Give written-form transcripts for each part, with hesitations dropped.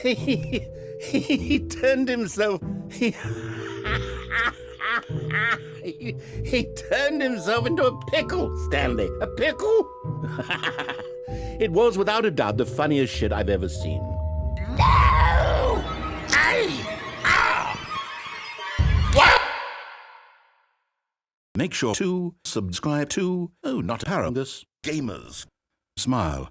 he turned himself. He turned himself into a pickle, Stanley. A pickle? It was without a doubt the funniest shit I've ever seen. No! Hey! What? Make sure to subscribe to, not Paragus, Gamers. Smile.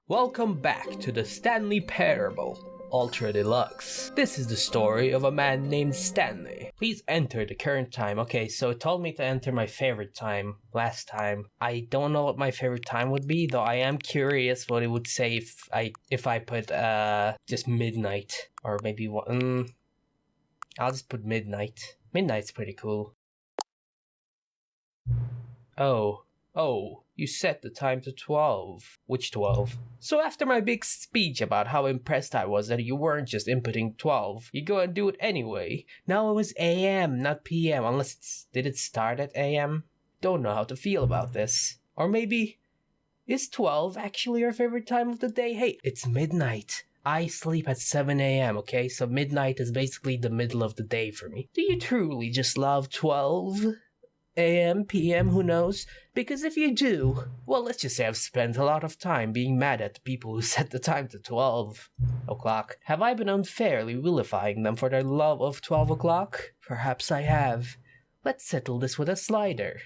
Welcome back to the Stanley Parable, Ultra Deluxe. This is the story of a man named Stanley. Please enter the current time. Okay, so it told me to enter my favorite time last time. I don't know what my favorite time would be, though I am curious what it would say if I put just midnight, or maybe one. I'll just put midnight. Midnight's pretty cool. Oh, you set the time to 12. Which 12? So after my big speech about how impressed I was that you weren't just inputting 12, you go and do it anyway. Now it was AM, not PM, unless did it start at AM? Don't know how to feel about this. Or maybe, is 12 actually your favorite time of the day? Hey, it's midnight. I sleep at 7 AM, okay? So midnight is basically the middle of the day for me. Do you truly just love 12? AM, PM, who knows? Because if you do, well, let's just say I've spent a lot of time being mad at the people who set the time to 12 o'clock. Have I been unfairly vilifying them for their love of 12 o'clock? Perhaps I have. Let's settle this with a slider.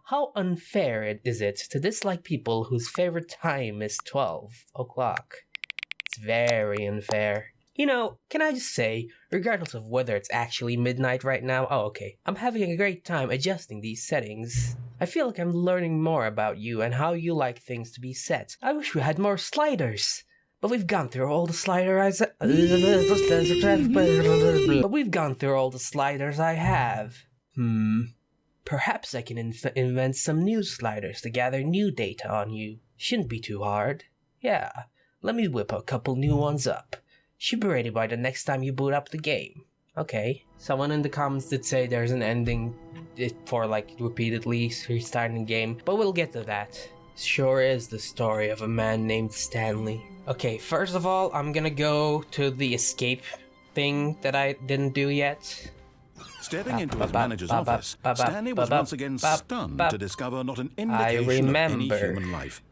How unfair is it to dislike people whose favorite time is 12 o'clock? It's very unfair. You know, can I just say, regardless of whether it's actually midnight right now, I'm having a great time adjusting these settings. I feel like I'm learning more about you and how you like things to be set. I wish we had more sliders. But we've gone through all the sliders I have. Perhaps I can invent some new sliders to gather new data on you. Shouldn't be too hard. Yeah, let me whip a couple new ones up. Should be ready by the next time you boot up the game. Okay. Someone in the comments did say there's an ending for like repeatedly restarting the game, but we'll get to that. Sure is the story of a man named Stanley. Okay, first of all, I'm gonna go to the escape thing that I didn't do yet. Stepping into his manager's office, Stanley was once again stunned to discover not an indication of any human life.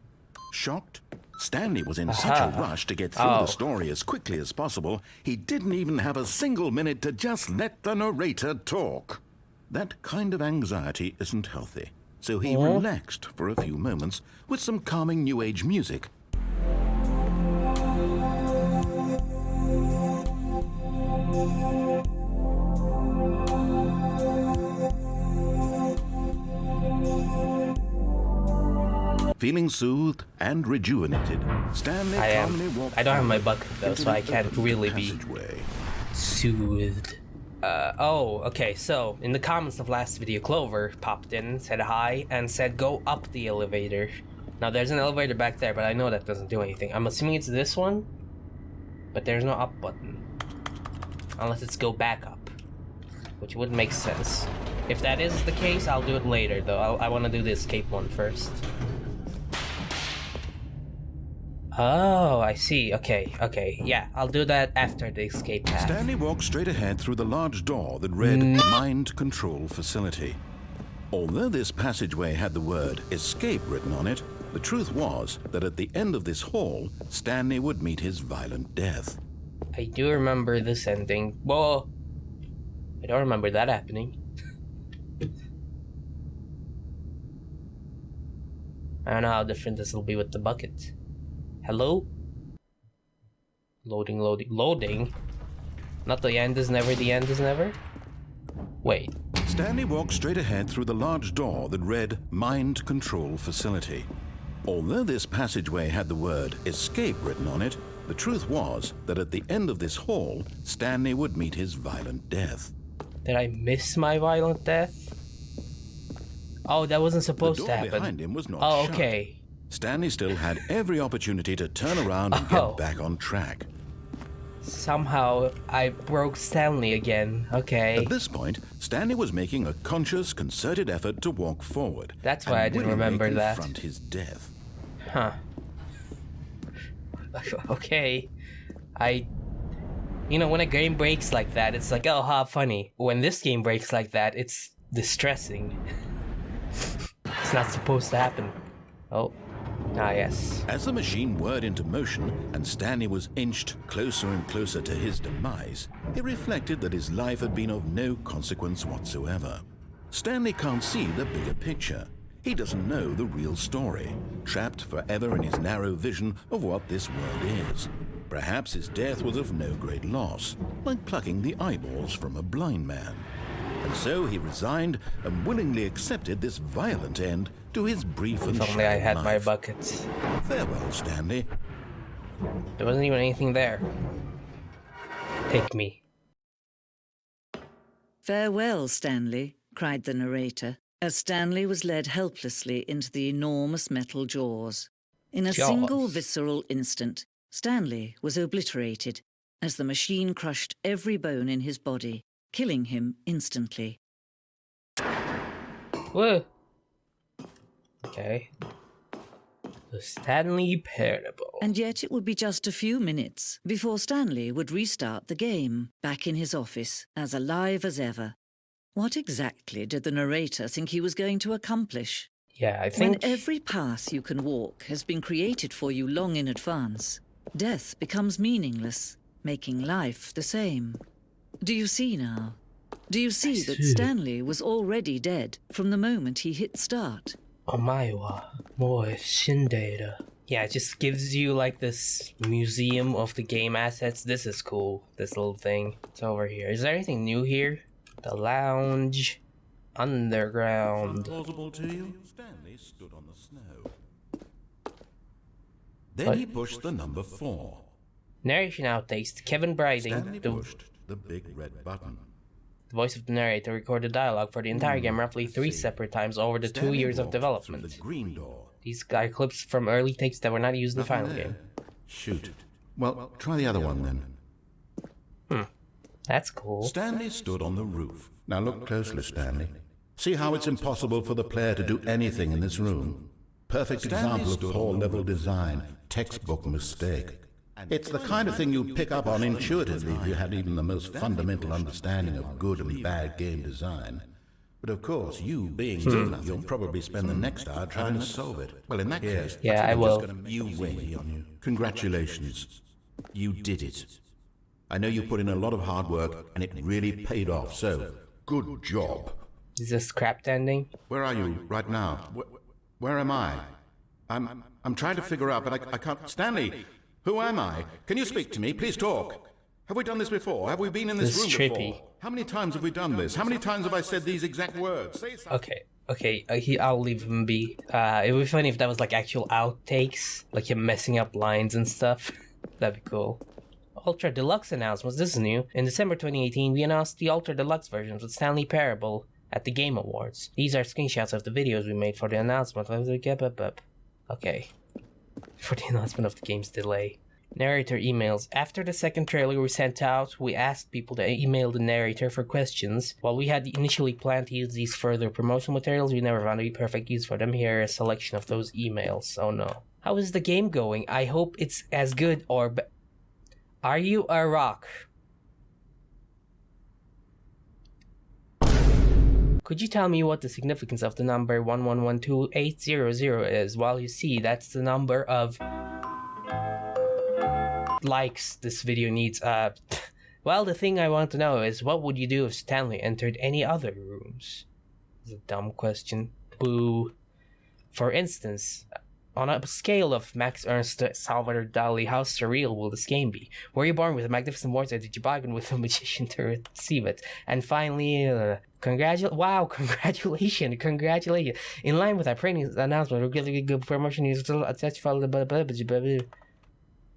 Shocked, Stanley was in such a rush to get through the story as quickly as possible, he didn't even have a single minute to just let the narrator talk. That kind of anxiety isn't healthy, so he relaxed for a few moments with some calming New Age music. Feeling soothed and rejuvenated, Stanley calmly walked. I don't have my bucket though, so I can't really be soothed. Okay, so in the comments of last video, Clover popped in, said hi, and said go up the elevator. Now there's an elevator back there, but I know that doesn't do anything. I'm assuming it's this one, but there's no up button. Unless it's go back up, which would make sense. If that is the case, I'll do it later though. I want to do the escape one first. Oh, I see. Okay. Yeah, I'll do that after the escape path. Stanley walked straight ahead through the large door that read Mind Control Facility. Although this passageway had the word escape written on it, the truth was that at the end of this hall, Stanley would meet his violent death. I do remember this ending. Well, I don't remember that happening. I don't know how different this will be with the bucket. Hello? Loading? Not the end is never, the end is never? Wait. Stanley walked straight ahead through the large door that read Mind Control Facility. Although this passageway had the word escape written on it, the truth was that at the end of this hall, Stanley would meet his violent death. Did I miss my violent death? Oh, that wasn't supposed to happen. The door behind him was not shut. Okay. Stanley still had every opportunity to turn around and get back on track. Somehow, I broke Stanley again. Okay. At this point, Stanley was making a conscious, concerted effort to walk forward. That's why I didn't remember that. Confront his death. Huh. Okay. When a game breaks like that, it's like, oh, how funny. When this game breaks like that, it's distressing. It's not supposed to happen. Oh. Ah, yes. As the machine whirred into motion and Stanley was inched closer and closer to his demise, he reflected that his life had been of no consequence whatsoever. Stanley can't see the bigger picture. He doesn't know the real story, trapped forever in his narrow vision of what this world is. Perhaps his death was of no great loss, like plucking the eyeballs from a blind man. And so he resigned and willingly accepted this violent end to his brief and If only I had life. my buckets. Farewell, Stanley. There wasn't even anything there. Take me. "Farewell, Stanley," cried the narrator, as Stanley was led helplessly into the enormous metal jaws. In a single visceral instant, Stanley was obliterated as the machine crushed every bone in his body, killing him instantly. Whoa. Okay. The Stanley Parable. And yet it would be just a few minutes before Stanley would restart the game, back in his office, as alive as ever. What exactly did the narrator think he was going to accomplish? Yeah, I think... When every path you can walk has been created for you long in advance, death becomes meaningless, making life the same. Do you see now? Do you see that Stanley was already dead from the moment he hit start? Omaiwa Moe Shindera. Yeah, it just gives you like this museum of the game assets. This is cool, this little thing. It's over here. Is there anything new here? The lounge. Underground. Plausible to you? Stanley stood on the snow. Then he pushed the number 4. Narration outtakes. Kevin Briding, Stanley pushed the big red button. the voice of the narrator, recorded dialogue for the entire game roughly 3 separate times over the 2 years of development. The green door. These are clips from early takes that were not used in the final game. Shoot. Well, try the other one then. That's cool. Stanley stood on the roof. Now look closely, Stanley. See how it's impossible for the player to do anything in this room? Perfect example of poor-level design. Textbook mistake. It's the kind of thing you'd pick up on intuitively if you had even the most fundamental understanding of good and bad game design. But of course, you being Deluxe, you'll probably spend the next hour trying to solve it. Well, in that case, Yeah, I will. you win. Congratulations. You did it. I know you put in a lot of hard work, and it really paid off, so good job. Is this scrapped ending? Where are you right now? Where am I? I'm trying to figure out, but I can't... Stanley, who am I? Can you speak to me? Please talk. Have we done this before? Have we been in this room trippy. before? How many times have we done this? How many times have I said these exact words? Okay, I'll leave him be. It would be funny if that was like actual outtakes, like him messing up lines and stuff. That'd be cool. Ultra Deluxe announcements. This is new. In December 2018, we announced the Ultra Deluxe versions with Stanley Parable at the Game Awards. These are screenshots of the videos we made for the announcement. Okay. For the announcement of the game's delay. Narrator emails. After the second trailer was sent out, we asked people to email the narrator for questions. While we had initially planned to use these further promotional materials, we never found a perfect use for them. Here is a selection of those emails. Oh no. How is the game going? I hope it's as good or better. Are you a rock? Could you tell me what the significance of the number 1112800 is? Well, you see, that's the number of likes this video needs. Well, the thing I want to know is, what would you do if Stanley entered any other rooms? It's a dumb question. Boo. For instance, on a scale of Max Ernst to Salvador Dali, how surreal will this game be? Were you born with a magnificent words, or did you bargain with a magician to receive it? And finally, congratulations. In line with our previous announcement, we're getting a good promotion.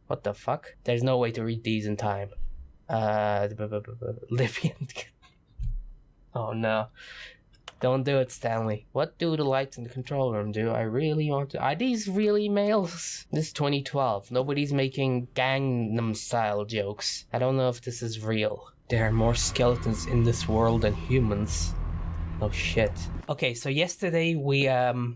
What the fuck? There's no way to read these in time. Libyan. Oh no. Don't do it, Stanley. What do the lights in the control room do? I really want to... Are these real emails? This is 2012. Nobody's making Gangnam Style jokes. I don't know if this is real. There are more skeletons in this world than humans. Oh shit. Okay, so yesterday we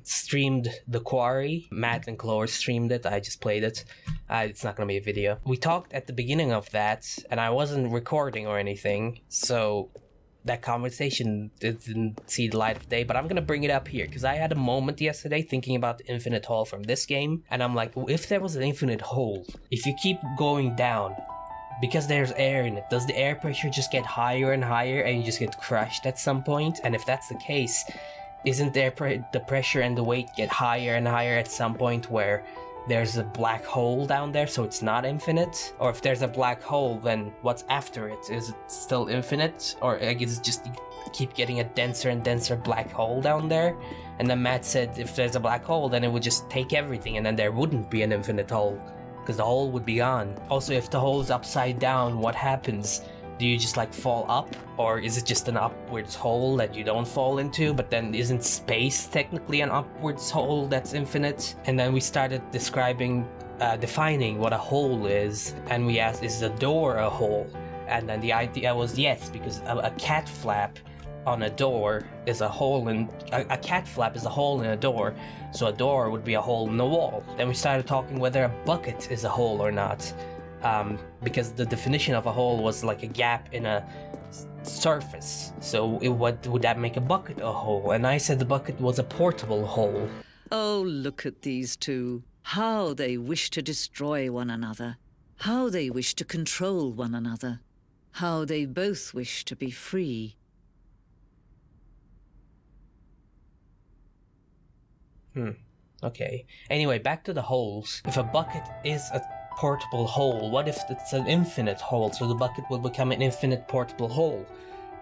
streamed The Quarry. Matt and Chloe streamed it. I just played it. It's not gonna be a video. We talked at the beginning of that, and I wasn't recording or anything, so that conversation didn't see the light of day, but I'm gonna bring it up here, because I had a moment yesterday thinking about the infinite hole from this game, and I'm like, if there was an infinite hole, if you keep going down, because there's air in it, does the air pressure just get higher and higher and you just get crushed at some point? And if that's the case, isn't the pressure and the weight get higher and higher at some point where there's a black hole down there, so it's not infinite? Or if there's a black hole, then what's after it? Is it still infinite? Or I guess just keep getting a denser and denser black hole down there? And then Matt said if there's a black hole, then it would just take everything and then there wouldn't be an infinite hole, because the hole would be gone. Also, if the hole is upside down, what happens? Do you just like fall up? Or is it just an upwards hole that you don't fall into? But then isn't space technically an upwards hole that's infinite? And then we started defining what a hole is. And we asked, is a door a hole? And then the idea was yes, because a cat flap on a door is a hole in... A cat flap is a hole in a door. So a door would be a hole in the wall. Then we started talking whether a bucket is a hole or not. Because the definition of a hole was like a gap in a surface. So what would that make a bucket a hole? And I said the bucket was a portable hole. Oh, look at these two. How they wish to destroy one another. How they wish to control one another. How they both wish to be free. Okay. Anyway, back to the holes. If a bucket is a portable hole, what if it's an infinite hole? So the bucket will become an infinite portable hole.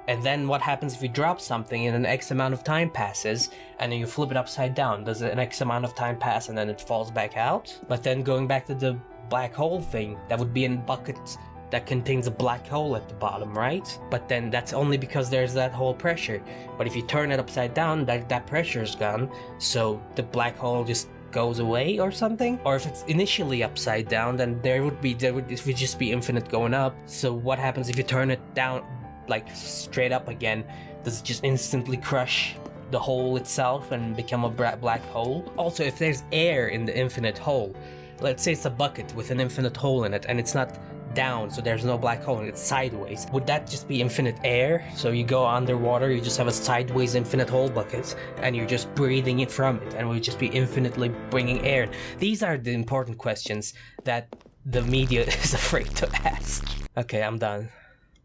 And then what happens if you drop something and an X amount of time passes and then you flip it upside down? Does an X amount of time pass and then it falls back out? But then going back to the black hole thing, that would be a bucket that contains a black hole at the bottom, right? But then that's only because there's that hole pressure. But if you turn it upside down, that pressure's gone, so the black hole just goes away or something? Or if it's initially upside down, then it would just be infinite going up. So what happens if you turn it down, like straight up again? Does it just instantly crush the hole itself and become a black hole? Also, if there's air in the infinite hole, let's say it's a bucket with an infinite hole in it and it's not down, so there's no black hole and it's sideways, would that just be infinite air? So you go underwater, you just have a sideways infinite hole bucket and you're just breathing it from it, and we would just be infinitely bringing air. These are the important questions that the media is afraid to ask. Okay, I'm done.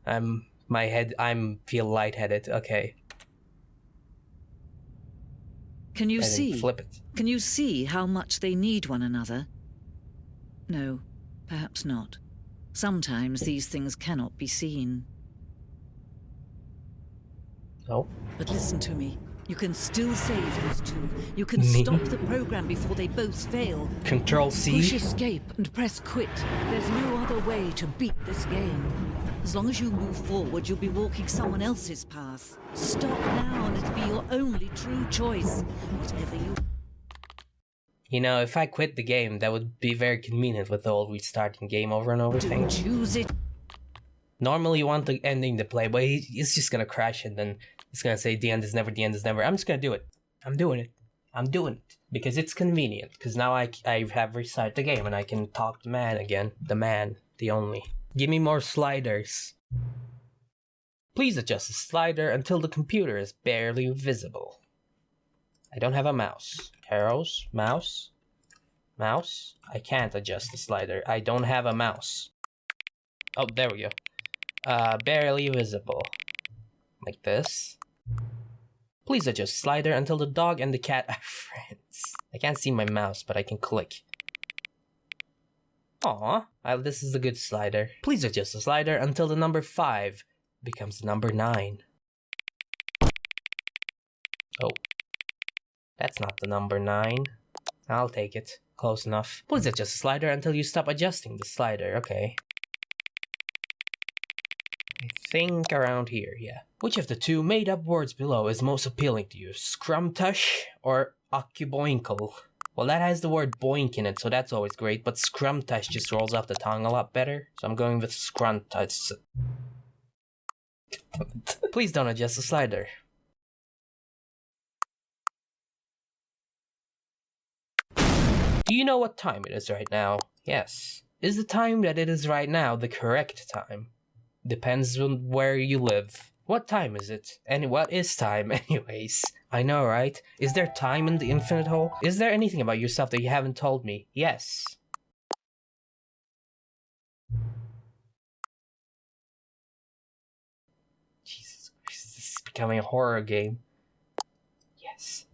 I feel lightheaded. Okay. Can you see? Flip it. Can you see how much they need one another? No, perhaps not. Sometimes these things cannot be seen. Oh. But listen to me. You can still save these two. You can stop the program before they both fail. Control C. Push escape and press quit. There's no other way to beat this game. As long as you move forward, you'll be walking someone else's path. Stop now and it'll be your only true choice. Whatever you... You know, if I quit the game, that would be very convenient with the whole restarting game over and over thing. Choose it. Normally you want the ending to play, but it's just gonna crash and then it's gonna say the end is never, the end is never. I'm just gonna do it. I'm doing it. Because it's convenient. Because now I have restarted the game and I can talk to man again. The man. The only. Give me more sliders. Please adjust the slider until the computer is barely visible. I don't have a mouse. Arrows, mouse. I can't adjust the slider. I don't have a mouse. Oh, there we go. Barely visible. Like this. Please adjust slider until the dog and the cat are friends. I can't see my mouse, but I can click. Aw, this is a good slider. Please adjust the slider until the number 5 becomes the number 9. Oh. That's not the number 9. I'll take it. Close enough. Please adjust the slider until you stop adjusting the slider. Okay. I think around here, yeah. Which of the two made-up words below is most appealing to you? Scrumtush or Occuboinkle? Well, that has the word boink in it, so that's always great, but Scrumtush just rolls off the tongue a lot better. So I'm going with Scrumtush. Please don't adjust the slider. Do you know what time it is right now? Yes. Is the time that it is right now the correct time? Depends on where you live. What time is it? And what is time anyways? I know, right? Is there time in the infinite hole? Is there anything about yourself that you haven't told me? Yes. Jesus Christ, this is becoming a horror game. Yes.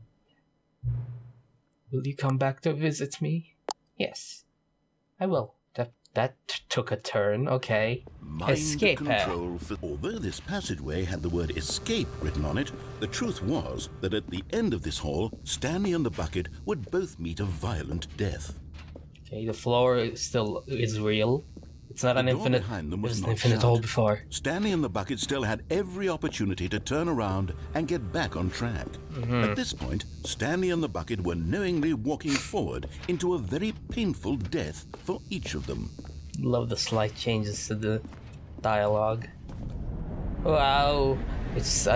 Will you come back to visit me? Yes. I will. That took a turn, okay. Mind Escape. control. Although this passageway had the word escape written on it, the truth was that at the end of this hall, Stanley and the bucket would both meet a violent death. Okay, the floor is real. It's not an infinite. It was an infinite hole before. Stanley and the bucket still had every opportunity to turn around and get back on track. At this point, Stanley and the bucket were knowingly walking forward into a very painful death for each of them. Love the slight changes to the dialogue. Wow, it's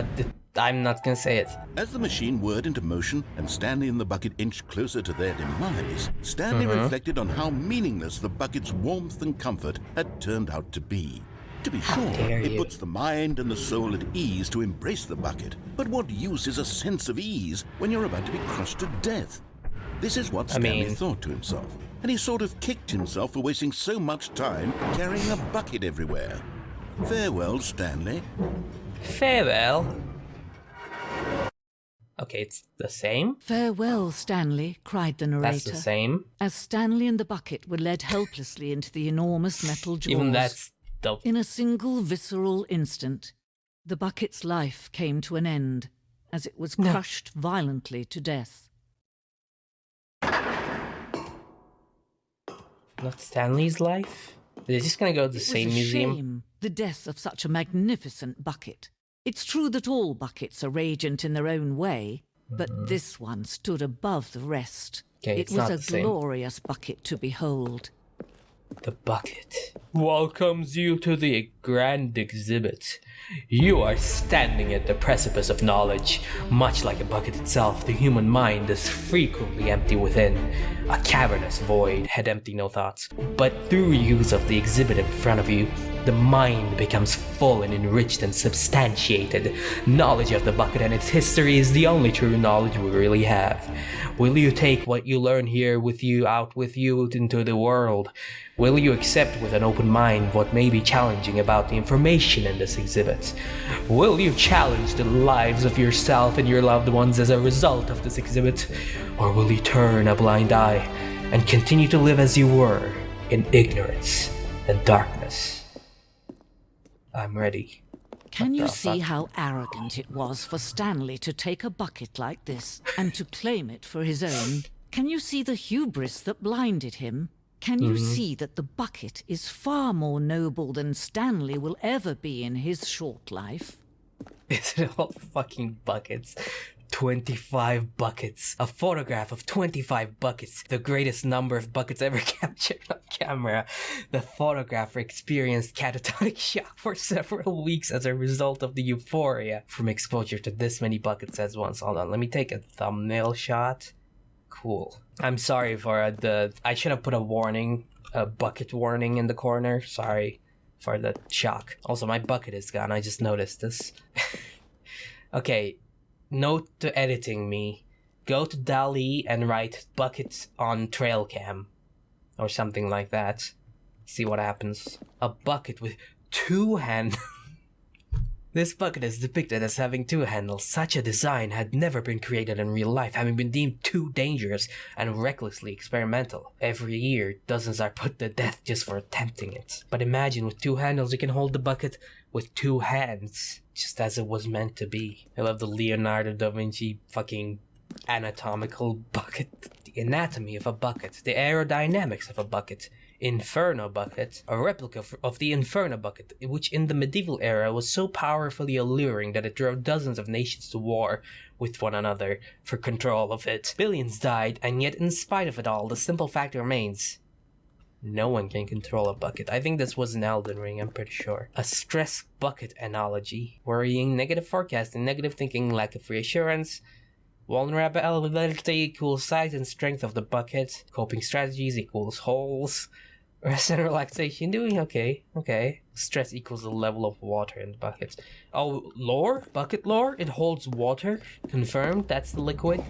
I'm not gonna say it. As the machine whirred into motion and Stanley and the bucket inched closer to their demise, Stanley reflected on how meaningless the bucket's warmth and comfort had turned out to be. To be sure, it puts the mind and the soul at ease to embrace the bucket, but what use is a sense of ease when you're about to be crushed to death? This is what Stanley thought to himself, and he sort of kicked himself for wasting so much time carrying a bucket everywhere. Farewell, Stanley. Farewell? Okay, it's the same? Farewell, Stanley, cried the narrator. That's the same. As Stanley and the bucket were led helplessly into the enormous metal jaws. Even that's dope. In a single visceral instant, the bucket's life came to an end as it was crushed violently to death. Not Stanley's life? They're just gonna go to the same museum? Shame, the death of such a magnificent bucket. It's true that all buckets are radiant in their own way, but this one stood above the rest. Okay, it was a glorious bucket to behold. The bucket welcomes you to the grand exhibit. You are standing at the precipice of knowledge. Much like a bucket itself, the human mind is frequently empty within. A cavernous void, head empty, no thoughts. But through use of the exhibit in front of you, the mind becomes full and enriched and substantiated. Knowledge of the bucket and its history is the only true knowledge we really have. Will you take what you learn here with you out with you into the world? Will you accept with an open mind what may be challenging about the information in this exhibit? Will you challenge the lives of yourself and your loved ones as a result of this exhibit? Or will you turn a blind eye and continue to live as you were, in ignorance and darkness? I'm ready. Can you see how arrogant it was for Stanley to take a bucket like this and to claim it for his own? Can you see the hubris that blinded him? Can you see that the bucket is far more noble than Stanley will ever be in his short life? Is it all fucking buckets? 25 buckets. A photograph of 25 buckets. The greatest number of buckets ever captured on camera. The photographer experienced catatonic shock for several weeks as a result of the euphoria from exposure to this many buckets at once. Hold on, let me take a thumbnail shot. Cool. I'm sorry for I should have put a bucket warning in the corner. Sorry for the shock. Also, my bucket is gone. I just noticed this. Okay. Note to editing me. Go to DALL-E and write bucket on trail cam. Or something like that. See what happens. A bucket with 2 handles. This bucket is depicted as having 2 handles. Such a design had never been created in real life, having been deemed too dangerous and recklessly experimental. Every year, dozens are put to death just for attempting it. But imagine with 2 handles, you can hold the bucket with 2 hands, just as it was meant to be. I love the Leonardo da Vinci fucking anatomical bucket. The anatomy of a bucket. The aerodynamics of a bucket. Inferno bucket, a replica of the Inferno bucket, which in the medieval era was so powerfully alluring that it drove dozens of nations to war with one another for control of it. Billions died, and yet in spite of it all, the simple fact remains: no one can control a bucket. I think this was in Elden Ring, I'm pretty sure. A stress bucket analogy. Worrying, negative forecasting, negative thinking, lack of reassurance. Vulnerability equals size and strength of the bucket. Coping strategies equals holes. Rest and relaxation, doing okay. Okay. Stress equals the level of water in the bucket. Oh, lore? Bucket lore? It holds water? Confirmed, that's the liquid.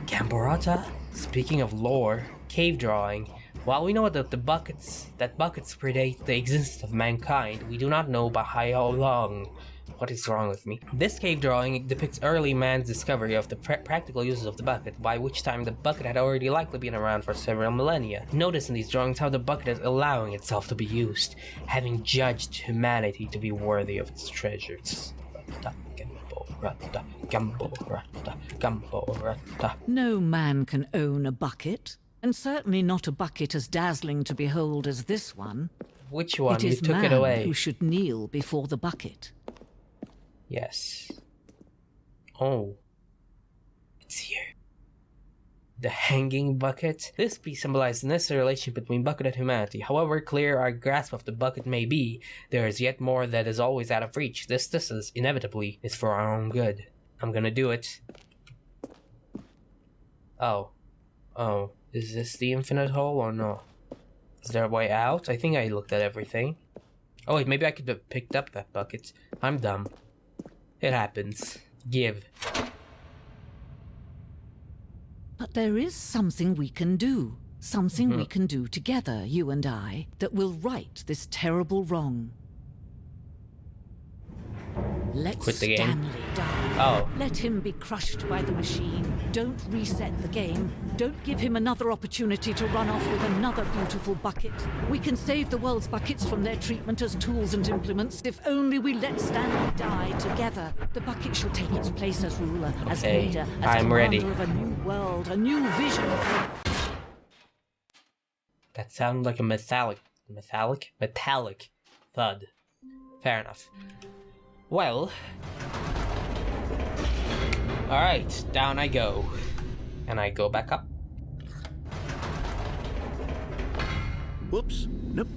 Gamborata. Speaking of lore, cave drawing. While we know that buckets predate the existence of mankind, we do not know by how long. What is wrong with me? This cave drawing depicts early man's discovery of the practical uses of the bucket, by which time the bucket had already likely been around for several millennia. Notice in these drawings how the bucket is allowing itself to be used, having judged humanity to be worthy of its treasures. No man can own a bucket, and certainly not a bucket as dazzling to behold as this one. Which one? You took it away. It is man who should kneel before the bucket. Yes. Oh. It's here. The hanging bucket. This piece symbolizes the necessary relationship between bucket and humanity. However clear our grasp of the bucket may be, there is yet more that is always out of reach. This distance, inevitably, is for our own good. I'm gonna do it. Oh. Oh. Is this the infinite hole or no? Is there a way out? I think I looked at everything. Oh wait, maybe I could have picked up that bucket. I'm dumb. It happens. Give. But there is something we can do. Something we can do together, you and I, that will right this terrible wrong. Let Quit the game. Stanley die. Oh. Let him be crushed by the machine. Don't reset the game. Don't give him another opportunity to run off with another beautiful bucket. We can save the world's buckets from their treatment as tools and implements if only we let Stanley die together. The bucket shall take its place as ruler, as leader, as commander of a new world, a new vision. That sounded like a metallic thud. Fair enough. Well, alright, down I go. And I go back up. Whoops. Nope.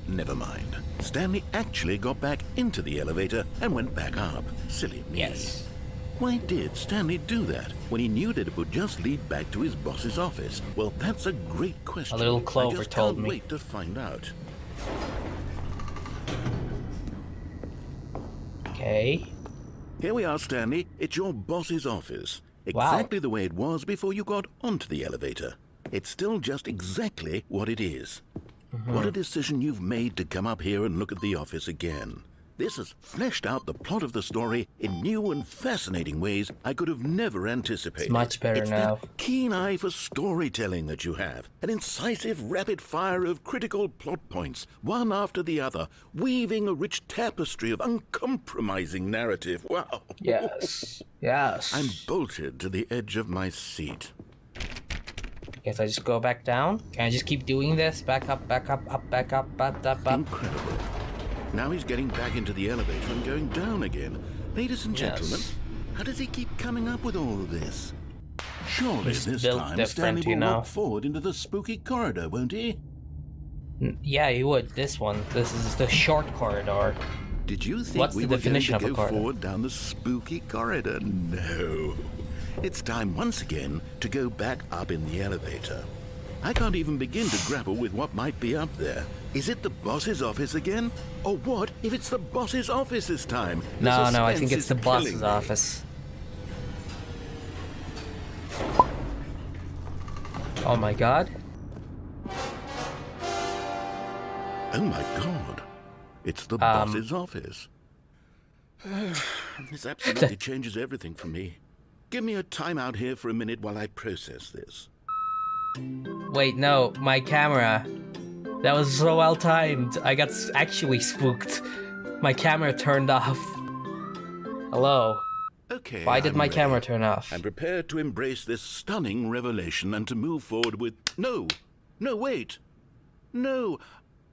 Never mind. Stanley actually got back into the elevator and went back up. Silly me. Yes. Why did Stanley do that when he knew that it would just lead back to his boss's office? Well, that's a great question. A little Clover told me. I just can't wait to find out. Okay. Here we are, Stanley. It's your boss's office. Exactly the way it was before you got onto the elevator. It's still just exactly what it is. What a decision you've made to come up here and look at the office again. This has fleshed out the plot of the story in new and fascinating ways I could have never anticipated. It's much better now. That keen eye for storytelling that you have. An incisive rapid fire of critical plot points, one after the other, weaving a rich tapestry of uncompromising narrative. Wow. Yes. Yes. I'm bolted to the edge of my seat. Guess I just go back down? Can I just keep doing this? Back up, back up, back up, up. Incredible. Now he's getting back into the elevator and going down again. Ladies and gentlemen, how does he keep coming up with all of this? Surely this time Stanley will walk forward into the spooky corridor, won't he? Yeah, he would. This one. This is the short corridor. Did you think What's we the were going definition to of a go corridor? forward down the spooky corridor? No. It's time once again to go back up in the elevator. I can't even begin to grapple with what might be up there. Is it the boss's office again? Or what if it's the boss's office this time? No, I think it's the boss's office. Oh my god. Oh my god. It's the boss's office. This absolutely changes everything for me. Give me a time out here for a minute while I process this. Wait, no, my camera. That was so well timed. I got actually spooked. My camera turned off. Hello. Okay. Why did my camera turn off? I'm prepared to embrace this stunning revelation and to move forward with... No, wait. No,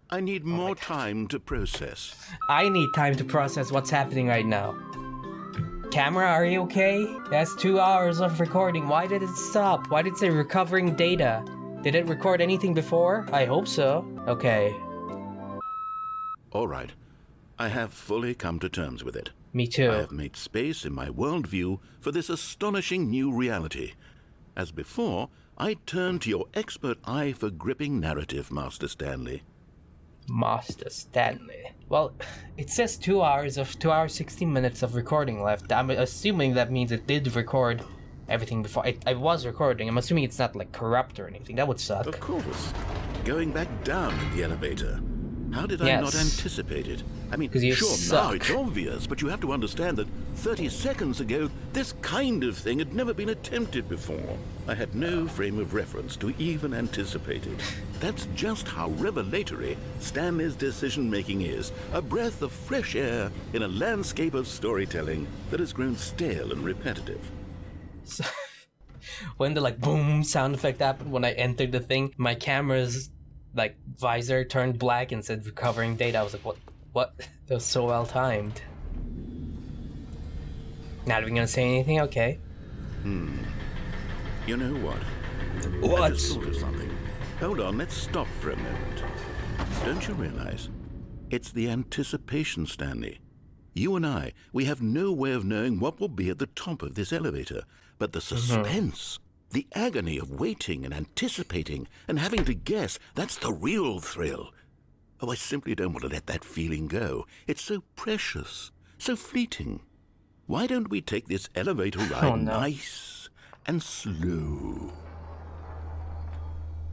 I need more time to process. I need time to process what's happening right now. Camera, are you okay? That's 2 hours of recording. Why did it stop? Why did it say recovering data? Did it record anything before? I hope so. Okay. All right. I have fully come to terms with it. Me too. I have made space in my worldview for this astonishing new reality. As before, I turn to your expert eye for gripping narrative, Master Stanley. Master Stanley. Well, it says 2 hours, 16 minutes of recording left. I'm assuming that means it did record everything before. I was recording. I'm assuming it's not like corrupt or anything. That would suck. Of course. Going back down in the elevator. How did I not anticipate it? I mean, sure, now it's obvious, but you have to understand that 30 seconds ago, this kind of thing had never been attempted before. I had no frame of reference to even anticipate it. That's just how revelatory Stanley's decision-making is. A breath of fresh air in a landscape of storytelling that has grown stale and repetitive. So, when the like boom sound effect happened when I entered the thing, my camera's like visor turned black and said recovering data. I was like, what? That was so well timed. Not even gonna say anything? Okay. You know what? What? I just thought of something. Hold on, let's stop for a moment. Don't you realize? It's the anticipation, Stanley. You and I, we have no way of knowing what will be at the top of this elevator, but the suspense, the agony of waiting and anticipating and having to guess, that's the real thrill. Oh, I simply don't want to let that feeling go. It's so precious, so fleeting. Why don't we take this elevator ride nice and slow?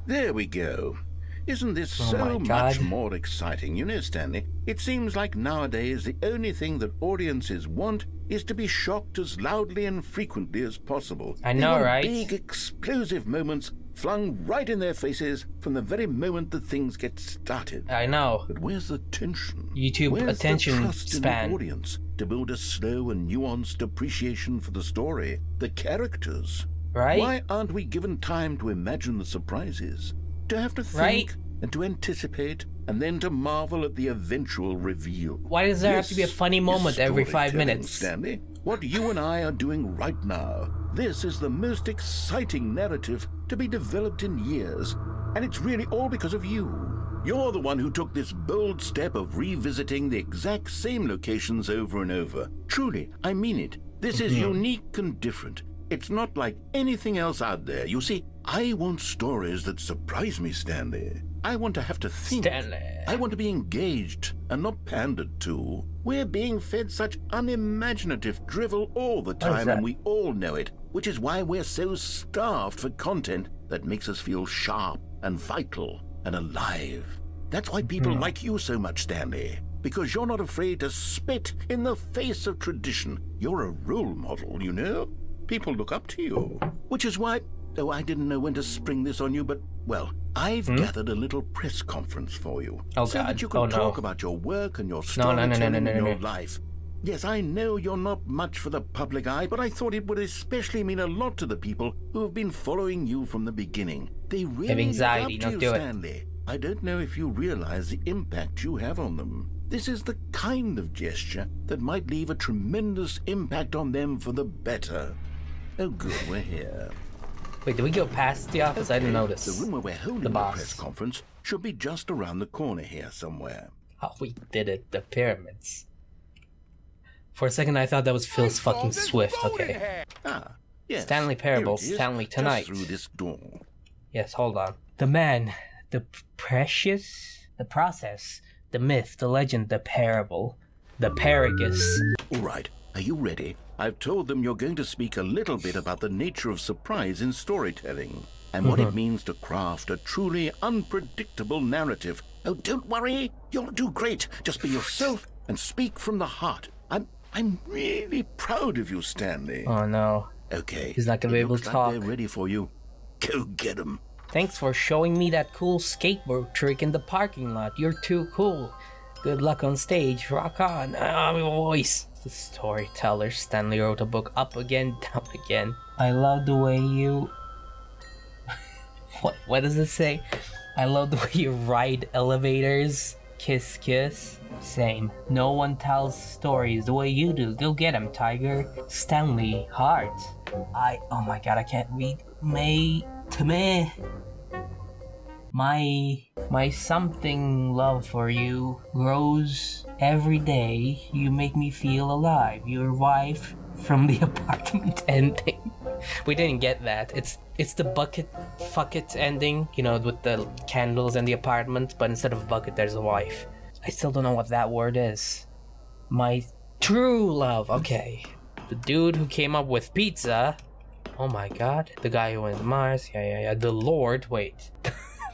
There we go. Isn't this so much more exciting? You know, Stanley, it seems like nowadays the only thing that audiences want is to be shocked as loudly and frequently as possible. I know, right? Big, explosive moments flung right in their faces from the very moment that things get started. I know. But where's the tension? YouTube where's attention the trust span. in the audience to build a slow and nuanced appreciation for the story, the characters? Right? Why aren't we given time to imagine the surprises? To have to think and to anticipate and then to marvel at the eventual reveal. Why does there have to be a funny moment every 5 minutes? Stanley, what you and I are doing right now, this is the most exciting narrative to be developed in years. And it's really all because of you. You're the one who took this bold step of revisiting the exact same locations over and over. Truly, I mean it. This is unique and different. It's not like anything else out there. You see, I want stories that surprise me, Stanley. I want to have to think. Stanley. I want to be engaged and not pandered to. We're being fed such unimaginative drivel all the time, and we all know it, which is why we're so starved for content that makes us feel sharp and vital and alive. That's why people like you so much, Stanley. Because you're not afraid to spit in the face of tradition. You're a role model, you know? People look up to you. Which is why, oh, I didn't know when to spring this on you, but, well, I've gathered a little press conference for you. So that you can talk about your work and your storytelling and your life. Yes, I know you're not much for the public eye, but I thought it would especially mean a lot to the people who have been following you from the beginning. They really have anxiety, look up to you, Stanley. I don't know if you realize the impact you have on them. This is the kind of gesture that might leave a tremendous impact on them for the better. Oh, good, we're here. Wait, did we go past the office? I didn't notice. The room where we're holding the press conference should be just around the corner here somewhere. Oh, we did it. The pyramids. For a second, I thought that was Phil's fucking Swift. Okay. Ah, yes. Stanley Parable, Stanley Tonight. Just through this door. Yes, hold on. The man, the precious, the process, the myth, the legend, the parable, the paragus. All right, are you ready? I've told them you're going to speak a little bit about the nature of surprise in storytelling and what it means to craft a truly unpredictable narrative. Oh, don't worry. You'll do great. Just be yourself and speak from the heart. I'm really proud of you, Stanley. Oh, no. Okay. He's not going to be able to talk. They're ready for you. Go get them. Thanks for showing me that cool skateboard trick in the parking lot. You're too cool. Good luck on stage. Rock on. My voice. The storyteller. Stanley wrote a book up again, down again. I love the way you... What does it say? I love the way you ride elevators. Kiss, kiss. Same. No one tells stories the way you do. Go get him, Tiger. Stanley, heart. Oh my god, I can't read. To me. My something love for you grows every day. You make me feel alive. Your wife from the apartment ending. We didn't get that. It's the bucket fuck it ending, you know, with the candles and the apartment, but instead of bucket there's a wife. I still don't know what that word is. My true love. Okay. The dude who came up with pizza. Oh my god. The guy who went to Mars. Yeah. The Lord. Wait.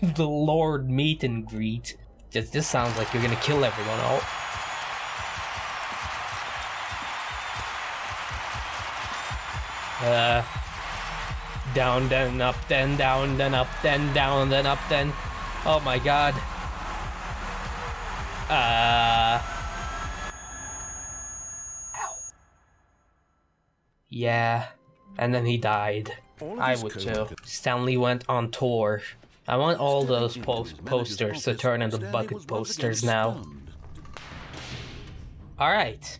The Lord meet and greet. Just sounds like you're gonna kill everyone. Oh. Down, then up, then down, then up, then down, then up, then. Oh my god. Ow. Yeah. And then he died. I would too. Stanley went on tour. I want all those posters to turn into bucket posters now. Alright.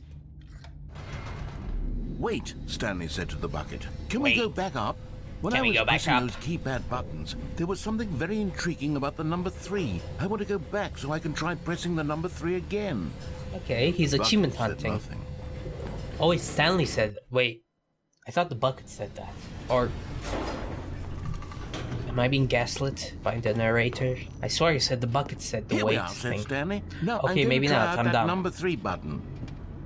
Wait, Stanley said to the bucket. Can we go back up? When I was pressing those keypad buttons, there was something very intriguing about the number 3. I want to go back so I can try pressing the number 3 again. Okay, he's achievement hunting. Oh wait, Stanley said... Wait, I thought the bucket said that. Or... Am I being gaslit by the narrator? I swear you said the bucket said the Here wait we are, thing. said Stanley. No, okay, maybe not. I'm down. Number 3 button.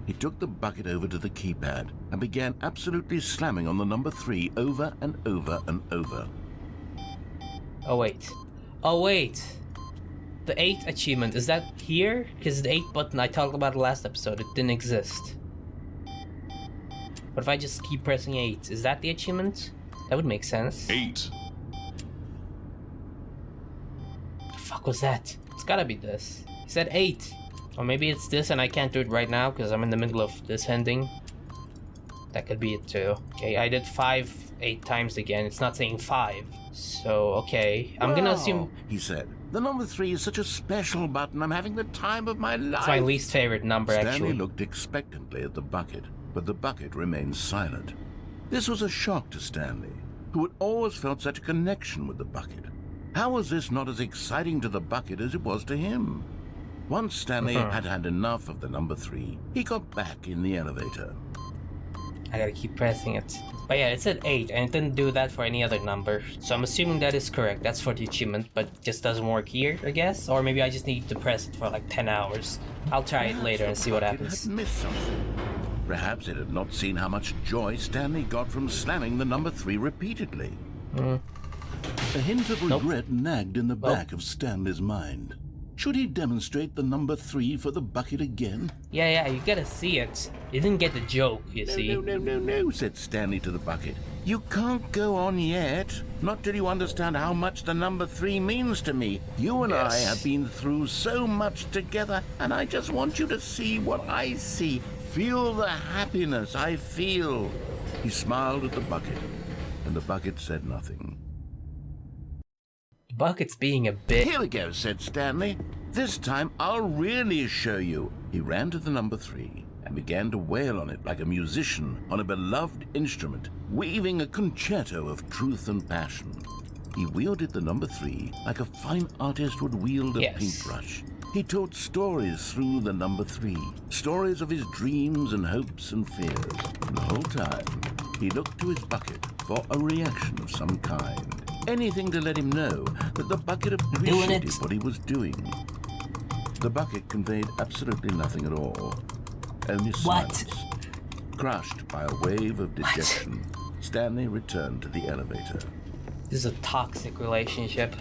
He took the bucket over to the keypad and began absolutely slamming on the number 3 over and over and over. Oh wait. Oh wait. The 8 achievement, is that here? Because the 8 button I talked about last episode, it didn't exist. What if I just keep pressing 8? Is that the achievement? That would make sense. 8. What the fuck was that? It's gotta be this. He said 8. Or maybe it's this and I can't do it right now because I'm in the middle of this ending. That could be it too. Okay, I did 8 times again. It's not saying 5. So, okay. I'm gonna assume... he said. The number 3 is such a special button. I'm having the time of my life. It's my least favorite number, Stanley actually. looked expectantly at the bucket, but the bucket remained silent. This was a shock to Stanley, who had always felt such a connection with the bucket. How was this not as exciting to the bucket as it was to him? Once Stanley had had enough of the number 3, he got back in the elevator. I gotta keep pressing it. But yeah, it said 8, and it didn't do that for any other number. So I'm assuming that is correct. That's for the achievement, but it just doesn't work here, I guess? Or maybe I just need to press it for like 10 hours. I'll try it later and see what happens. It had missed something. Perhaps it had not seen how much joy Stanley got from slamming the number 3 repeatedly. A hint of regret nagged in the back of Stanley's mind. Should he demonstrate the number 3 for the bucket again? Yeah, you gotta see it. You didn't get the joke, you see. No, said Stanley to the bucket. You can't go on yet. Not till you understand how much the number 3 means to me. You and I have been through so much together, and I just want you to see what I see. Feel the happiness I feel. He smiled at the bucket, and the bucket said nothing. Bucket's being a bit... Here we go, said Stanley. This time I'll really show you. He ran to the number 3 and began to wail on it like a musician on a beloved instrument, weaving a concerto of truth and passion. He wielded the number 3 like a fine artist would wield a paintbrush. He told stories through the number 3, stories of his dreams and hopes and fears. And the whole time, he looked to his bucket for a reaction of some kind. Anything to let him know that the bucket appreciated what he was doing. The bucket conveyed absolutely nothing at all. Only silence. Crushed by a wave of dejection, Stanley returned to the elevator. This is a toxic relationship.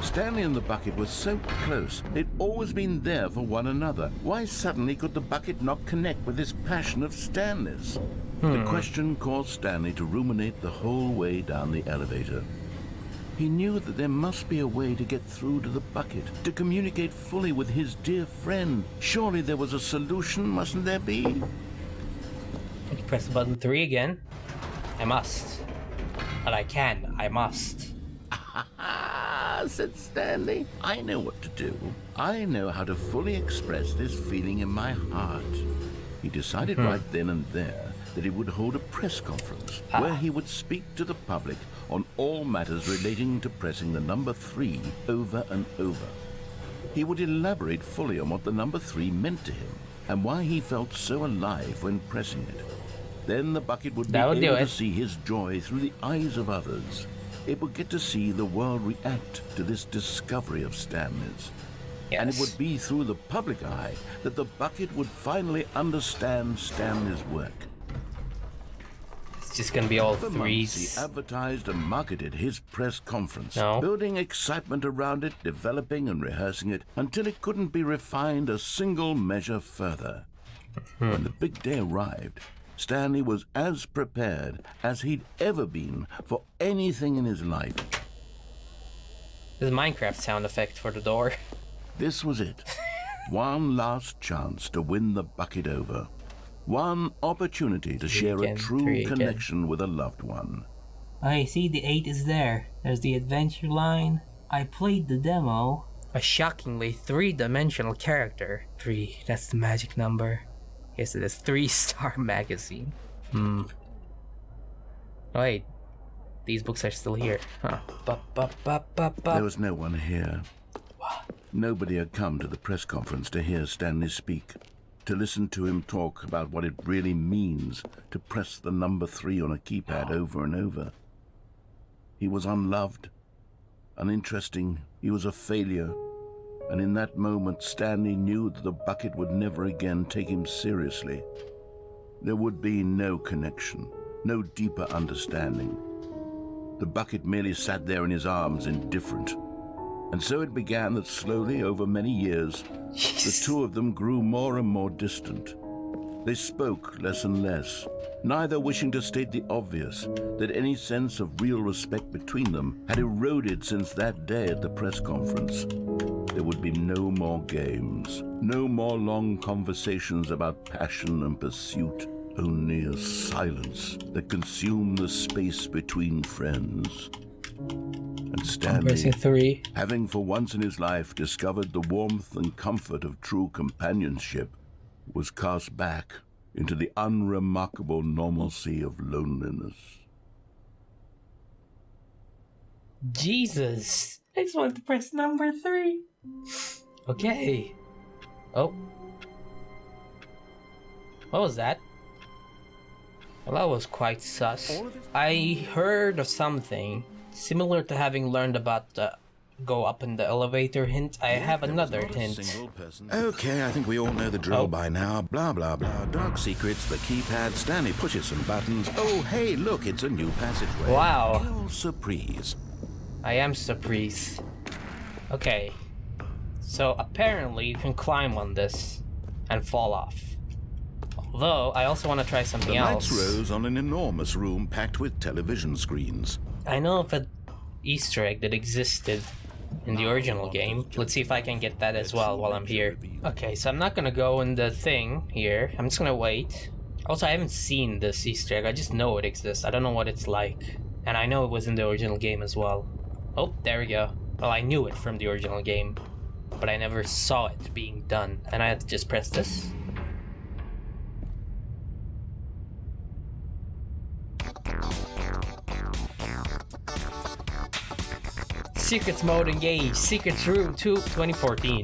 Stanley and the bucket were so close. They'd always been there for one another. Why suddenly could the bucket not connect with this passion of Stanley's? The question caused Stanley to ruminate the whole way down the elevator. He knew that there must be a way to get through to the bucket, to communicate fully with his dear friend. Surely there was a solution, mustn't there be? I can press button 3 again. I must. But I must. Said Stanley. I know what to do. I know how to fully express this feeling in my heart. He decided right then and there that he would hold a press conference where he would speak to the public on all matters relating to pressing the number 3 over and over. He would elaborate fully on what the number 3 meant to him and why he felt so alive when pressing it. Then the bucket would be able to see his joy through the eyes of others. It would get to see the world react to this discovery of Stanley's. Yes. And it would be through the public eye that the bucket would finally understand Stanley's work. It's just gonna be all For threes. months, he advertised and marketed his press conference, No. building excitement around it, developing and rehearsing it until it couldn't be refined a single measure further. When the big day arrived, Stanley was as prepared as he'd ever been for anything in his life. This is Minecraft sound effect for the door. This was it. One last chance to win the bucket over. One opportunity to share a true connection with a loved one. I see the 8 is there. There's the adventure line. I played the demo. A shockingly 3-dimensional character. 3, that's the magic number. Yes, it is 3-star magazine. Oh, wait, these books are still here. Huh. There was no one here. Nobody had come to the press conference to hear Stanley speak, to listen to him talk about what it really means to press the number 3 on a keypad over and over. He was unloved, uninteresting, he was a failure, and in that moment Stanley knew that the bucket would never again take him seriously. There would be no connection, no deeper understanding. The bucket merely sat there in his arms, indifferent. And so it began that slowly, over many years, the two of them grew more and more distant. They spoke less and less, neither wishing to state the obvious, that any sense of real respect between them had eroded since that day at the press conference. There would be no more games, no more long conversations about passion and pursuit, only a silence that consumed the space between friends. And Stanley, having for once in his life discovered the warmth and comfort of true companionship, was cast back into the unremarkable normalcy of loneliness. Jesus! I just wanted to press number 3. Okay. Oh. What was that? Well, that was quite sus. I heard of something similar to having learned about the go up in the elevator hint. I have another hint. Okay, I think we all know the drill by now. Blah, blah, blah. Dark secrets, the keypad, Stanley pushes some buttons. Oh, hey, look, it's a new passageway. Wow. Quelle surprise. I am surprised. Okay. So apparently you can climb on this and fall off. Although, I also want to try something else. The lights rose on an enormous room packed with television screens. I know of an Easter egg that existed in the original game. Let's see if I can get that as well while I'm here. Okay, so I'm not gonna go in the thing here. I'm just gonna wait. Also, I haven't seen this Easter egg. I just know it exists. I don't know what it's like. And I know it was in the original game as well. Oh, there we go. Well, I knew it from the original game, but I never saw it being done. And I had to just press this. Secrets mode engaged. Secrets room 2 2014.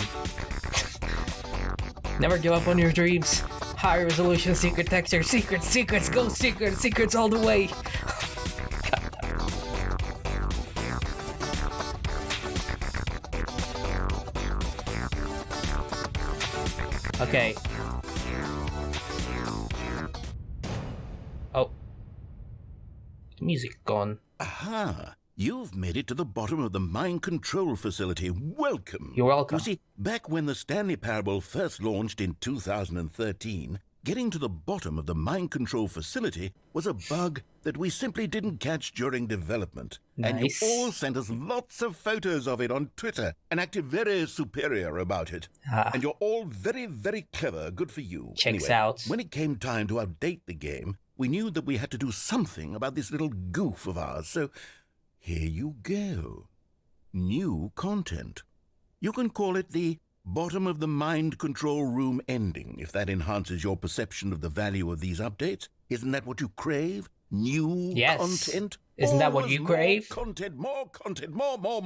Never give up on your dreams. High resolution secret texture. Secrets, go secrets all the way. Okay. Oh. The music gone. Aha! You've made it to the bottom of the mind control facility. Welcome. You're welcome. You see, back when the Stanley Parable first launched in 2013, getting to the bottom of the mind control facility was a bug that we simply didn't catch during development. Nice. And you all sent us lots of photos of it on Twitter and acted very superior about it. And you're all very, very clever. Good for you. Checks anyway, out. when it came time to update the game, we knew that we had to do something about this little goof of ours, so here you go. New content. You can call it the bottom of the mind control room ending, if that enhances your perception of the value of these updates. Isn't that what you crave? New Yes. content? Isn't that what Always you crave? More content, more content, more More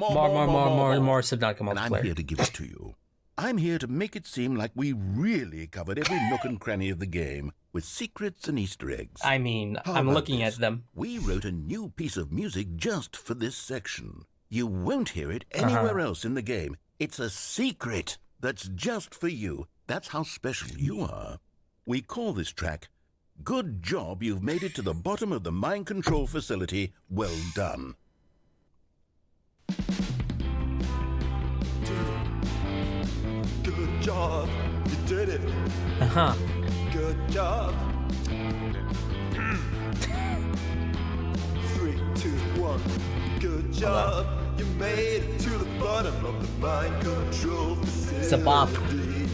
Subnautica And I'm multiplayer. here to give it to you. I'm here to make it seem like we really covered every nook and cranny of the game, with secrets and Easter eggs. I mean, How I'm about looking this? at them. We wrote a new piece of music just for this section. You won't hear it anywhere else in the game. It's a secret that's just for you. That's how special you are. We call this track, Good Job You've Made It to the Bottom of the Mind Control Facility. Well done. Good job, you did it. Uh-huh. Good job. 3, 2, 1. Good job, you made it to the bottom of the mind control facility. It's a bop. You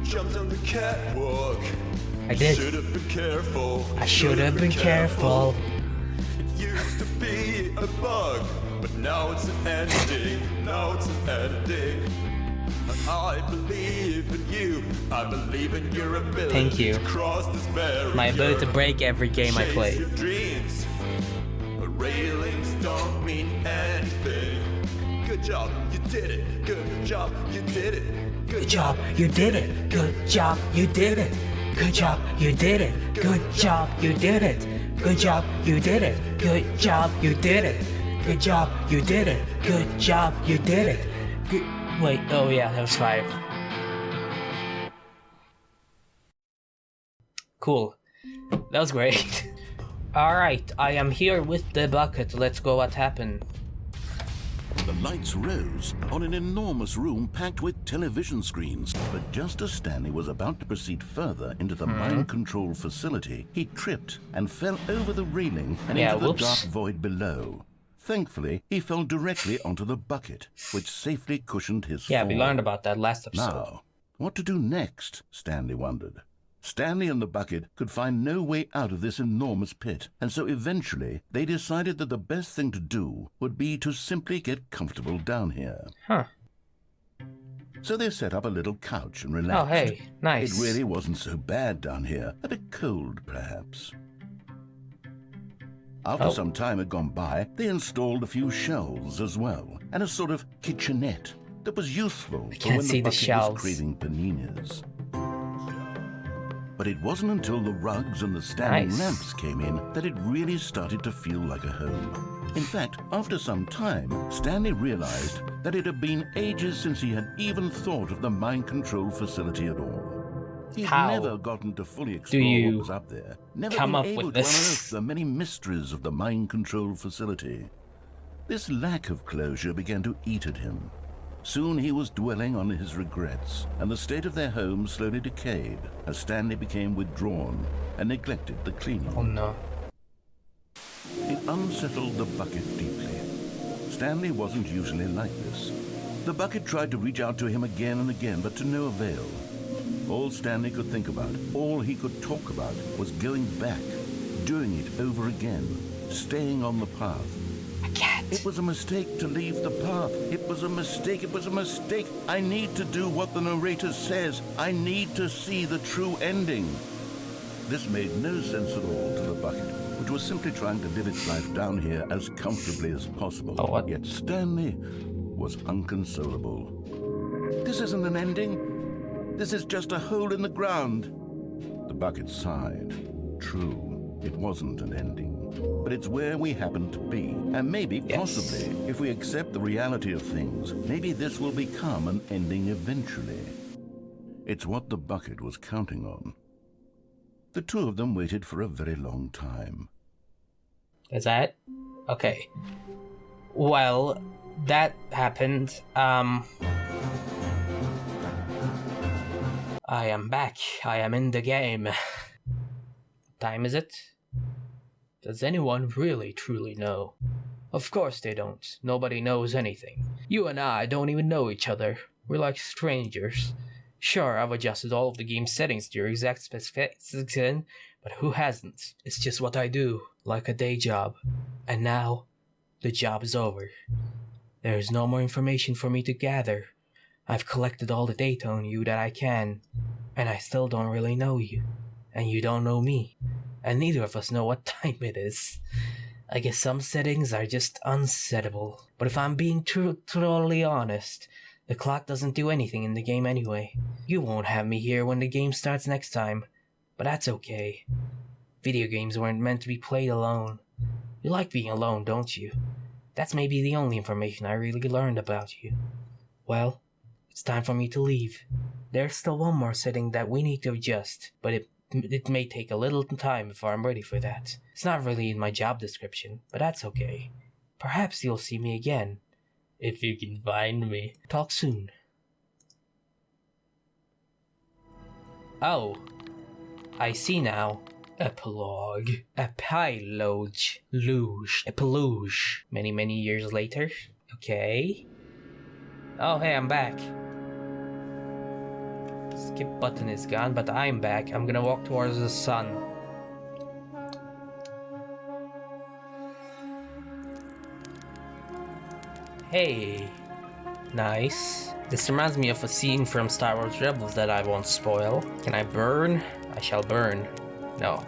jumped on the catwalk. I did. Should have been careful. I should have been careful. It used to be a bug, but now it's an ending. Now it's an ending. I believe in you. I believe in your ability. Thank you. To cross this barrier. My ability to break every game I Chase play. your dreams. But railings don't mean anything. Good job, you did it. Good job, you did it. Good job, you did it. Good job, you did it. Good job, you did it. Good job, you did it. Good job, you did it. Good job, you did it. Good job, you did it. Good job, you did it. Good. Wait, oh yeah, that was 5. Cool. That was great. Alright, I am here with the bucket. Let's go what happened. The lights rose on an enormous room packed with television screens. But just as Stanley was about to proceed further into the mind control facility, he tripped and fell over the railing and into the dark void below. Thankfully, he fell directly onto the bucket, which safely cushioned his fall. Yeah, we learned about that last episode. Now, what to do next? Stanley wondered. Stanley and the bucket could find no way out of this enormous pit, and so eventually they decided that the best thing to do would be to simply get comfortable down here. Huh. So they set up a little couch and relaxed. Oh, hey, nice. It really wasn't so bad down here. A bit cold, perhaps. After some time had gone by, they installed a few shelves as well, and a sort of kitchenette that was useful for can't when see the the bucket was shelves. craving paninis. But it wasn't until the rugs and the standing Nice. lamps came in that it really started to feel like a home. In fact, after some time, Stanley realized that it had been ages since he had even thought of the mind control facility at all. He'd How never gotten to fully do explore you what was up there, never come been up able with to this? unearth the many mysteries of the mind control facility. This lack of closure began to eat at him. Soon he was dwelling on his regrets, and the state of their home slowly decayed as Stanley became withdrawn and neglected the cleaning. Oh no. It unsettled the bucket deeply. Stanley wasn't usually like this. The bucket tried to reach out to him again and again, but to no avail. All Stanley could think about, all he could talk about, was going back, doing it over again, staying on the path. A cat. It was a mistake to leave the path. It was a mistake. It was a mistake. I need to do what the narrator says. I need to see the true ending. This made no sense at all to the bucket, which was simply trying to live its life down here as comfortably as possible. Oh, what? Yet Stanley was unconsolable. This isn't an ending. This is just a hole in the ground. The bucket sighed. True, it wasn't an ending. But it's where we happen to be. And maybe, possibly, if we accept the reality of things, maybe this will become an ending eventually. It's what the bucket was counting on. The two of them waited for a very long time. Is that? Okay. Well, that happened. I am back. I am in the game. Time is it? Does anyone really truly know? Of course they don't. Nobody knows anything. You and I don't even know each other. We're like strangers. Sure, I've adjusted all of the game settings to your exact specifications, but who hasn't? It's just what I do, like a day job. And now, the job is over. There is no more information for me to gather. I've collected all the data on you that I can, and I still don't really know you. and you don't know me. And neither of us know what time it is. I guess some settings are just unsettable. But if I'm being totally honest, the clock doesn't do anything in the game anyway. You won't have me here when the game starts next time, but that's okay. Video games weren't meant to be played alone. You like being alone, don't you? That's maybe the only information I really learned about you. Well, it's time for me to leave. There's still one more setting that we need to adjust, but it may take a little time before I'm ready for that. It's not really in my job description, but that's okay. Perhaps you'll see me again, if you can find me. Talk soon. Oh, I see now. Epilogue. Epilogue. Many years later. Okay. Oh, hey, I'm back. Skip button is gone, but I'm back. I'm gonna walk towards the sun. Hey. Nice. This reminds me of a scene from Star Wars Rebels that I won't spoil. Can I burn? I shall burn. No.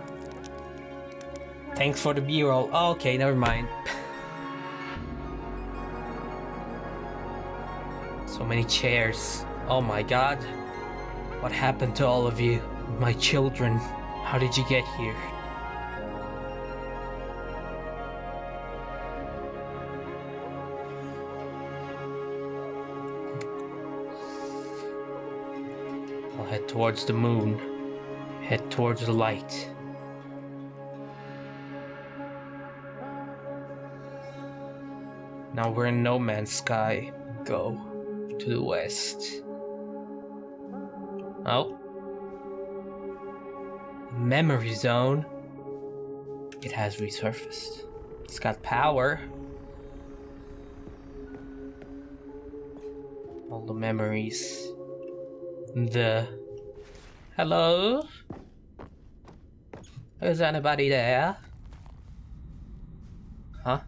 Thanks for the B-roll. Oh, okay, never mind. So many chairs. Oh my god. What happened to all of you? My children. How did you get here? I'll head towards the moon. Head towards the light. Now we're in no man's sky. Go to the west. Oh. Memory zone. It has resurfaced. It's got power. All the memories. Hello? Is anybody there? Huh?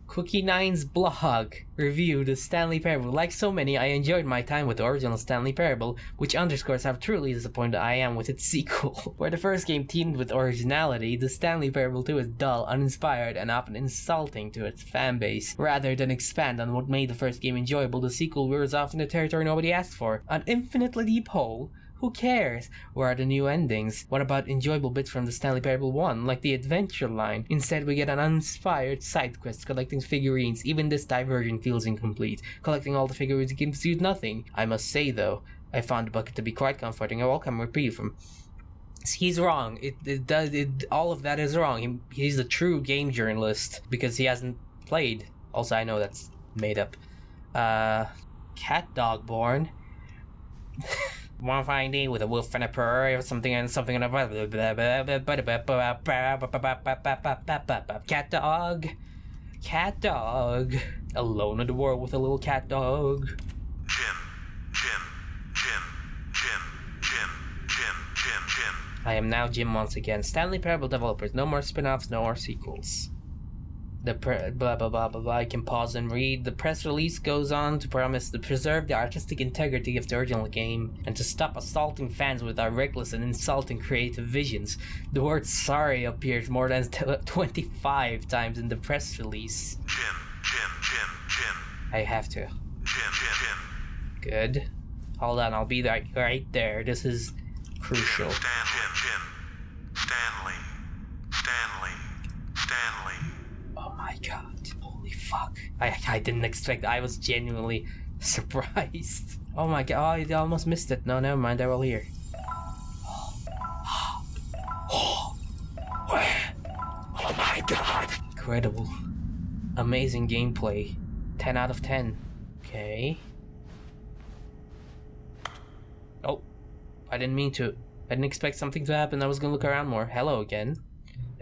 Cookie9's blog reviewed the Stanley Parable. Like so many, I enjoyed my time with the original Stanley Parable, which underscores how truly disappointed I am with its sequel. Where the first game teamed with originality, the Stanley Parable 2 is dull, uninspired, and often insulting to its fanbase. Rather than expand on what made the first game enjoyable, the sequel wears off in the territory nobody asked for. An infinitely deep hole. Who cares? Where are the new endings? What about enjoyable bits from the Stanley Parable 1, like the adventure line? Instead, we get an uninspired side quest collecting figurines. Even this diversion feels incomplete. Collecting all the figurines gives you nothing. I must say, though, I found the bucket to be quite comforting. I welcome reprieve from... He's wrong. All of that is wrong. He's a true game journalist because he hasn't played. Also, I know that's made up. Cat dog born. One fine day with a wolf and a purr or something and something and a cat dog alone in the world with a little cat dog. Jim. I am now Jim once again. Stanley Parable developers, no more spin-offs, no more sequels. The blah blah blah blah blah. I can pause and read. The press release goes on to promise to preserve the artistic integrity of the original game and to stop assaulting fans with our reckless and insulting creative visions. The word sorry appears more than 25 times in the press release. Jim. I have to. Jim. Good. Hold on, I'll be right there. This is crucial. Stanley. Oh my god. Holy fuck. I didn't expect that. I was genuinely surprised. Oh my god. Oh, I almost missed it. No, never mind. They're all here. Oh my god. Incredible. Amazing gameplay. 10 out of 10. Okay. Oh. I didn't mean to. I didn't expect something to happen. I was gonna look around more. Hello again.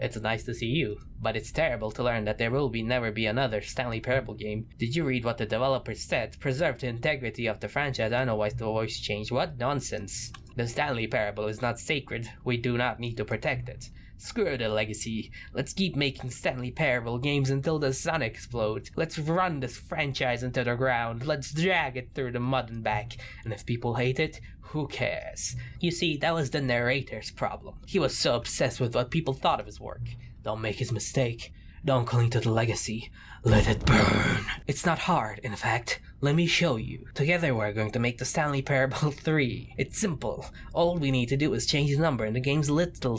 It's nice to see you, but it's terrible to learn that there will never be another Stanley Parable game. Did you read what the developers said? Preserve the integrity of the franchise. I know why the voice changed. What nonsense. The Stanley Parable is not sacred. We do not need to protect it. Screw the legacy. Let's keep making Stanley Parable games until the sun explodes. Let's run this franchise into the ground. Let's drag it through the mud and back. And if people hate it, who cares? You see, that was the narrator's problem. He was so obsessed with what people thought of his work. Don't make his mistake. Don't cling to the legacy. Let it burn. It's not hard, in fact. Let me show you. Together we're going to make the Stanley Parable 3. It's simple. All we need to do is change the number in the game's little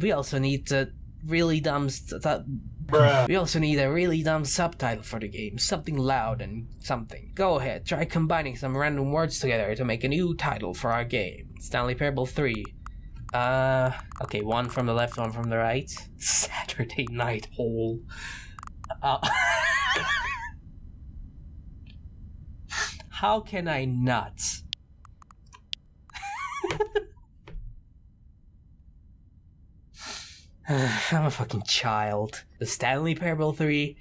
We also need a really dumb subtitle for the game. Something loud and something. Go ahead, try combining some random words together to make a new title for our game. Stanley Parable 3. Okay, one from the left, one from the right. Saturday Night Hole. How can I not? I'm a fucking child. The Stanley Parable 3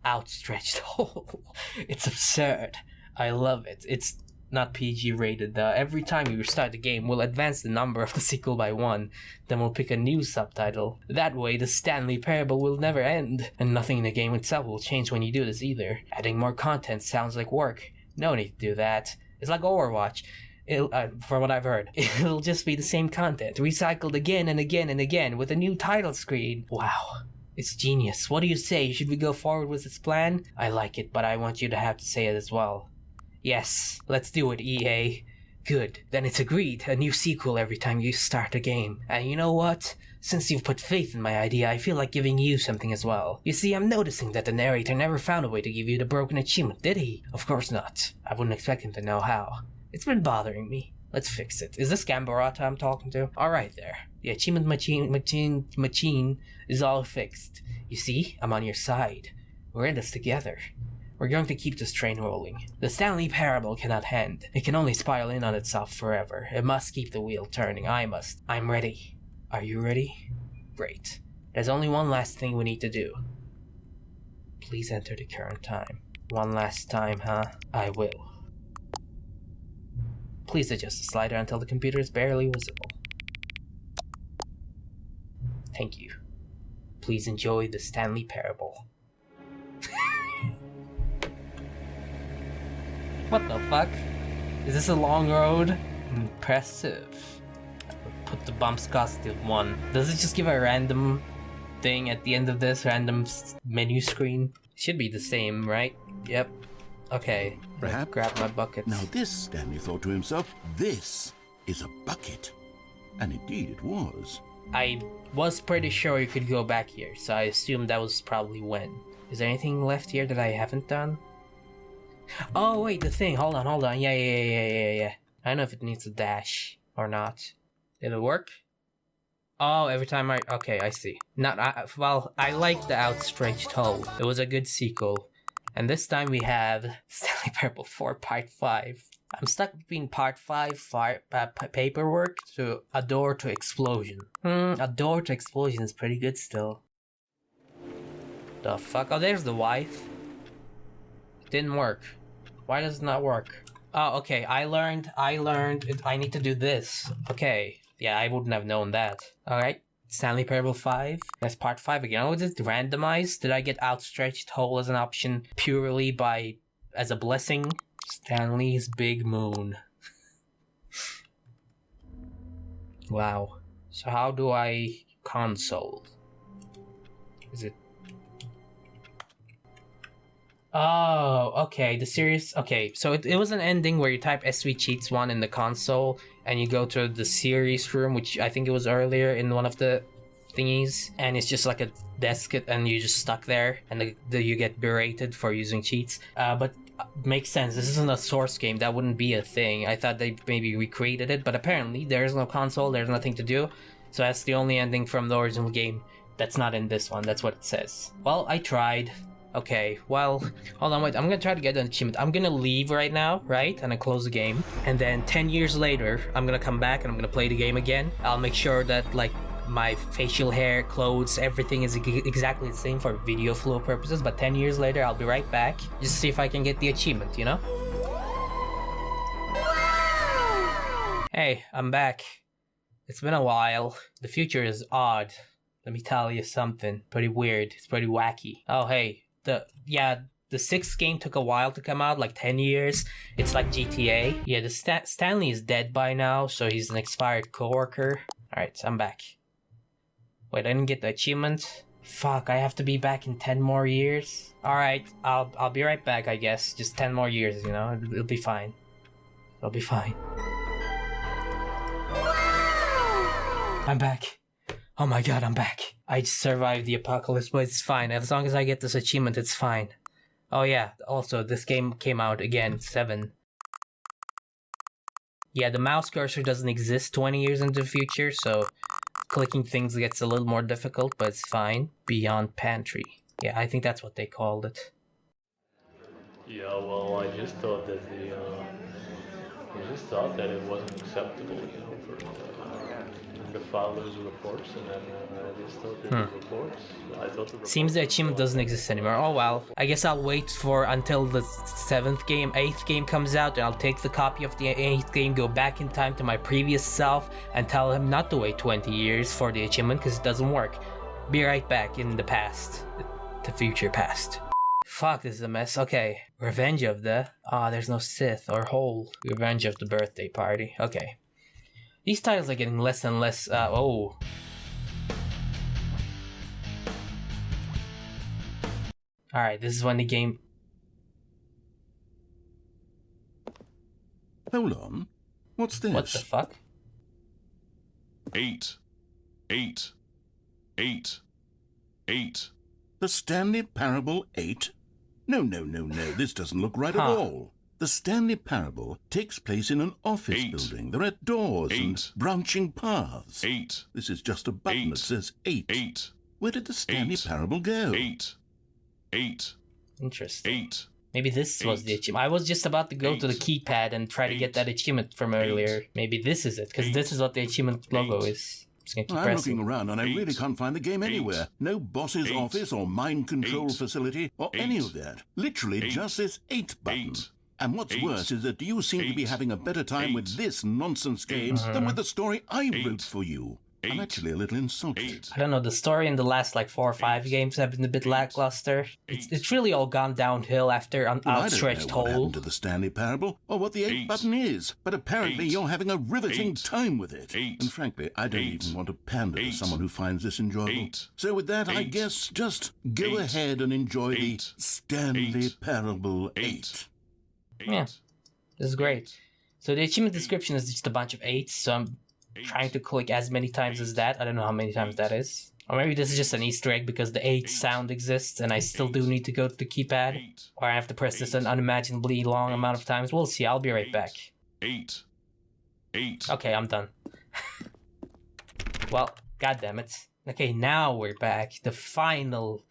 outstretched hole. It's absurd. I love it. It's not PG rated though. Every time we restart the game, we'll advance the number of the sequel by 1. Then we'll pick a new subtitle. That way, the Stanley Parable will never end. And nothing in the game itself will change when you do this either. Adding more content sounds like work. No need to do that. It's like Overwatch. From what I've heard, it'll just be the same content, recycled again and again and again with a new title screen. Wow, it's genius. What do you say? Should we go forward with this plan? I like it, but I want you to have to say it as well. Yes, let's do it, EA. Good, then it's agreed. A new sequel every time you start a game. And you know what? Since you've put faith in my idea, I feel like giving you something as well. You see, I'm noticing that the narrator never found a way to give you the broken achievement, did he? Of course not. I wouldn't expect him to know how. It's been bothering me. Let's fix it. Is this Gambarata I'm talking to? Alright there. The achievement machine is all fixed. You see, I'm on your side. We're in this together. We're going to keep this train rolling. The Stanley Parable cannot end. It can only spiral in on itself forever. It must keep the wheel turning. I must. I'm ready. Are you ready? Great. There's only one last thing we need to do. Please enter the current time. One last time, huh? I will. Please adjust the slider until the computer is barely visible. Thank you. Please enjoy the Stanley Parable. What the fuck? Is this a long road? Impressive. Put the bumps cost to 1. Does it just give a random thing at the end of this? Random menu screen? Should be the same, right? Yep. Okay, Perhaps. Grab my bucket. Now this, Stanley thought to himself, this is a bucket. And indeed it was. I was pretty sure you could go back here, so I assumed that was probably when. Is there anything left here that I haven't done? Oh wait, the thing. Hold on. Yeah. I don't know if it needs a dash or not. Did it work? Oh, every time okay, I see. Well, I like the outstretched hole. It was a good sequel. And this time we have Stanley Parable 4 Part 5. I'm stuck between Part 5, Paperwork, to A Door to Explosion. A Door to Explosion is pretty good still. The fuck? Oh, there's the wife. It didn't work. Why does it not work? Oh, okay, I learned I need to do this. Okay, yeah, I wouldn't have known that. Alright. Stanley Parable 5. That's Part 5 again. Oh, is it randomized? Did I get outstretched hole as an option purely as a blessing? Stanley's Big Moon. Wow. So how do I console? Is it... Oh, okay. Okay, so it was an ending where you type SV Cheats 1 in the console and you go to the series room, which I think it was earlier in one of the thingies, and it's just like a desk and you're just stuck there and you get berated for using cheats. But makes sense. This isn't a source game. That wouldn't be a thing. I thought they maybe recreated it, but apparently there's no console, there's nothing to do. So that's the only ending from the original game that's not in this one. That's what it says. Well, I tried. Okay, well, hold on, wait, I'm gonna try to get an achievement. I'm gonna leave right now, right? And I close the game. And then 10 years later, I'm gonna come back and I'm gonna play the game again. I'll make sure that, like, my facial hair, clothes, everything is exactly the same for video flow purposes. But 10 years later, I'll be right back. Just to see if I can get the achievement, you know? Hey, I'm back. It's been a while. The future is odd. Let me tell you something. Pretty weird. It's pretty wacky. Oh, hey. The 6th game took a while to come out, like 10 years. It's like GTA. Yeah, the Stanley is dead by now, so he's an expired coworker. Alright, so I'm back. Wait, I didn't get the achievement. Fuck, I have to be back in 10 more years? Alright, I'll be right back, I guess. Just 10 more years, you know? It'll be fine. It'll be fine. I'm back. Oh my god, I'm back. I survived the apocalypse, but it's fine. As long as I get this achievement, it's fine. Oh yeah, also, this game came out again, 7. Yeah, the mouse cursor doesn't exist 20 years into the future, so clicking things gets a little more difficult, but it's fine. Beyond Pantry. Yeah, I think that's what they called it. Yeah, well, I just thought that it wasn't acceptable, you know, for the file those reports, and then I just thought that the reports. I thought the Seems the achievement doesn't exist anymore. Oh well. I guess I'll wait until the 8th game comes out, and I'll take the copy of the 8th game, go back in time to my previous self, and tell him not to wait 20 years for the achievement because it doesn't work. Be right back in the past. The future past. Fuck, this is a mess. Okay. Revenge of the... there's no Sith or Hole. Revenge of the birthday party. Okay. These titles are getting less and less... Alright, this is when the game... Hold on. What's this? What the fuck? 8. The Stanley Parable 8? No. This doesn't look right at all. The Stanley Parable takes place in an office building. There are doors and branching paths. This is just a button that says 8. Where did the Stanley Parable go? 8. Interesting. Maybe this was the achievement. I was just about to go to the keypad and try to get that achievement from earlier. Maybe this is it, because this is what the achievement logo is. I'm looking around and I really can't find the game anywhere. No boss's office or mind control facility or any of that. Literally just this 8 button. And what's worse is that you seem to be having a better time with this nonsense game than with the story I wrote for you. I'm actually a little insulted. I don't know, the story in the last like 4 or 5 games have been a bit lackluster. It's really all gone downhill after an outstretched I don't know what hole. happened to the Stanley Parable or what the 8 button is, but apparently you're having a riveting time with it. And frankly, I don't even want to pander to someone who finds this enjoyable. So with that, I guess just go ahead and enjoy the Stanley Parable 8. Yeah, this is great. So the achievement description is just a bunch of 8s, so I'm trying to click as many times as that. I don't know how many times that is. Or maybe this is just an Easter egg because the 8 sound exists and I still do need to go to the keypad. Or I have to press this an unimaginably long amount of times. We'll see, I'll be right back. 8. Okay, I'm done. Well, goddammit. Okay, now we're back. The final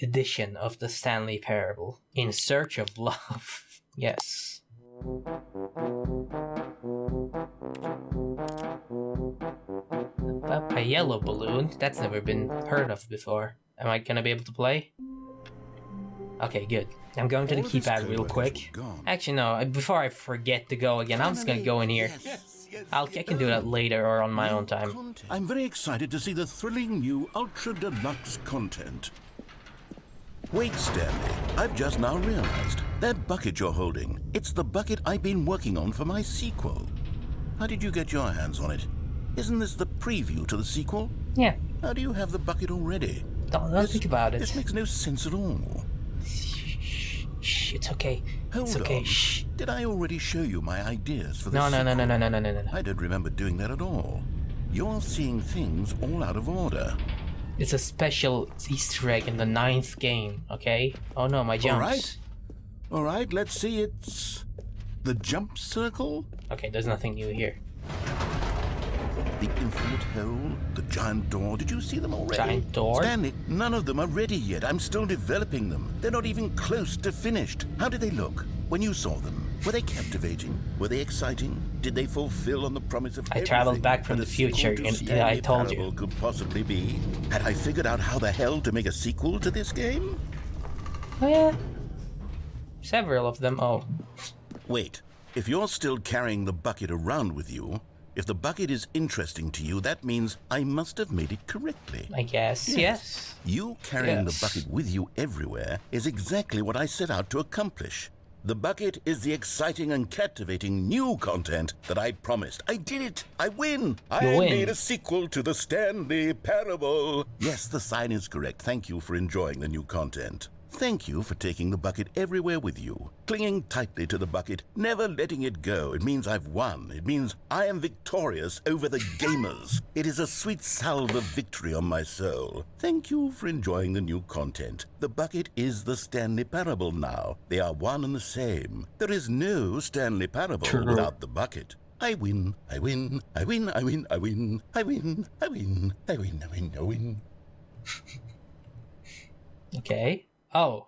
edition of the Stanley Parable. In Search of Love. Yes. A yellow balloon? That's never been heard of before. Am I gonna be able to play? Okay, good. I'm going to the keypad real quick. Actually, no, before I forget to go again, I'm just gonna go in here. I can do that later or on my own time. I'm very excited to see the thrilling new Ultra Deluxe content. Wait, Stanley, I've just now realized. That bucket you're holding, it's the bucket I've been working on for my sequel. How did you get your hands on it? Isn't this the preview to the sequel? Yeah. How do you have the bucket already? Don't think about it. This makes no sense at all. Shh, it's okay. Hold okay. on. Shh. Did I already show you my ideas for the No. sequel? I don't remember doing that at all. You're seeing things all out of order. It's a special Easter egg in the 9th game, okay? Oh no, my jumps. All right, let's see, it's the jump circle? Okay, there's nothing new here. The infinite hole, the giant door, did you see them already? Giant door? Stanley, none of them are ready yet. I'm still developing them. They're not even close to finished. How did they look when you saw them? Were they captivating? Were they exciting? Did they fulfill on the promise of I traveled back from the future, and I told you. Could possibly be? Had I figured out how the hell to make a sequel to this game? Oh yeah. Several of them, oh. Wait, if you're still carrying the bucket around with you, If the bucket is interesting to you, that means I must have made it correctly. I guess, yes. You carrying Yes. the bucket with you everywhere is exactly what I set out to accomplish. The bucket is the exciting and captivating new content that I promised. I did it! I win! I win. made a sequel to the Stanley Parable. Yes, the sign is correct. Thank you for enjoying the new content. Thank you for taking the bucket everywhere with you, clinging tightly to the bucket, never letting it go. It means I've won. It means I am victorious over the gamers. It is a sweet salve of victory on my soul. Thank you for enjoying the new content. The bucket is the Stanley Parable now. They are one and the same. There is no Stanley Parable without the bucket. I win, I win, I win, I win, I win, I win, I win, I win, I win, I win. Okay. Oh.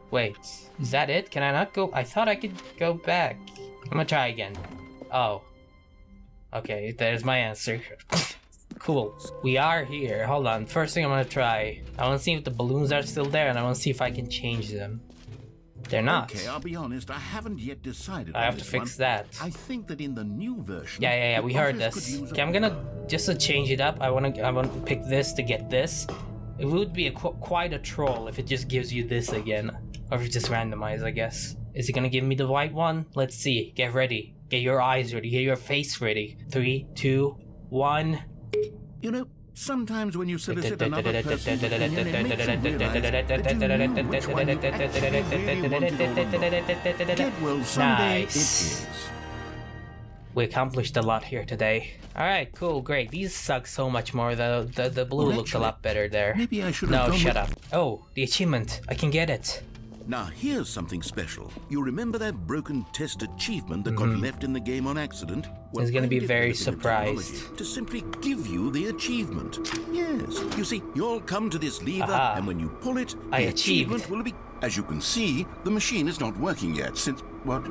Wait. Is that it? Can I not go? I thought I could go back. I'm gonna try again. Oh. Okay, there's my answer. Cool. We are here. Hold on. First thing I'm gonna try. I wanna see if the balloons are still there, and I wanna see if I can change them. They're not. Okay, I'll be honest, I haven't yet decided. I have to fix that. I think that in the new version. Yeah, we heard office this. could use Okay, I'm gonna just to change it up. I wanna pick this to get this. It would be quite a troll if it just gives you this again, or if it just randomized, I guess. Is it gonna give me the white one? Let's see. Get ready. Get your eyes ready. Get your face ready. 3, 2, 1. You know, sometimes when you solicit another person's opinion, it makes you realize that you knew which one you actually really wanted all. Get well, someday it is. We accomplished a lot here today. Alright, cool, great. These suck so much more though. The blue Well, looks a actually, lot better there. Maybe I should have No, gone shut with- up. Oh, the achievement. I can get it. Now, here's something special. You remember that broken test achievement that got left in the game on accident? He's gonna I be developed very a technology surprised. to simply give you the achievement. Yes, you see, you'll come to this lever, Aha. and when you pull it, I the achieved. achievement will be... As you can see, the machine is not working yet since... What?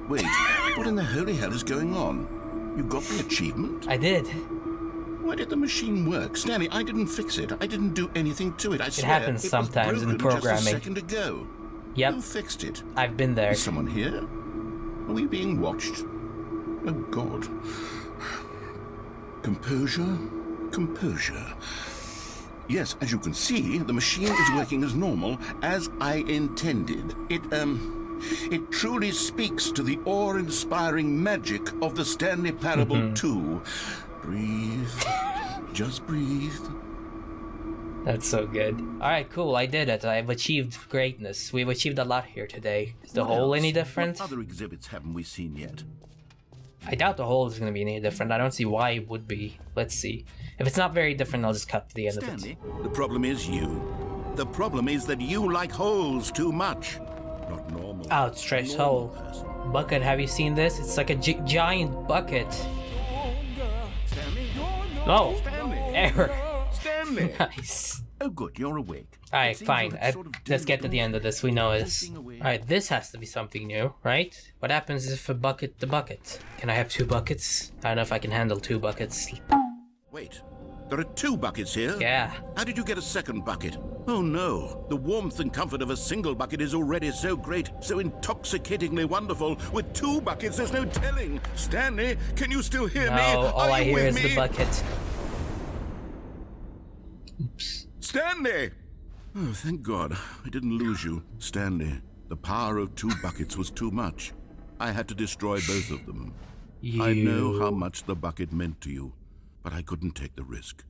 Wait, what in the holy hell is going on? You got the achievement? I did. Why did the machine work? Stanley, I didn't fix it. I didn't do anything to it. I swear. happens was sometimes in broken programming. Just a second ago. Yep, Who fixed it? I've been there. Is someone here? Are we being watched? Oh, God. Composure. Composure. Yes, as you can see, the machine is working as normal, as I intended. It truly speaks to the awe-inspiring magic of the Stanley Parable 2. Breathe. Just breathe. That's so good. Alright, cool, I did it. I've achieved greatness. We've achieved a lot here today. Is the What hole else? any different? What other exhibits haven't we seen yet? I doubt the hole is gonna be any different. I don't see why it would be. Let's see. If it's not very different, I'll just cut to the end Stanley, of it. the problem is you. The problem is that you like holes too much. Not normal. Outstretched normal hole. person. Bucket, have you seen this? It's like a giant bucket. Stanley? Oh, Stanley? error. Stanley! Nice. Oh, good, you're awake. Alright, It seems fine. you're sort of Let's get to the end of this. We know this. drifting away. Alright, this has to be something new, right? What happens if I bucket the bucket? Can I have 2 buckets? I don't know if I can handle 2 buckets. Wait, there are 2 buckets here? Yeah. How did you get a second bucket? Oh no, the warmth and comfort of a single bucket is already so great, so intoxicatingly wonderful. With 2 buckets, there's no telling. Stanley, can you still hear me? No, all Are I you hear with is me? the bucket. Oops. Stanley! Oh, thank God, I didn't lose you. Stanley, the power of 2 buckets was too much. I had to destroy both of them. I know how much the bucket meant to you, but I couldn't take the risk.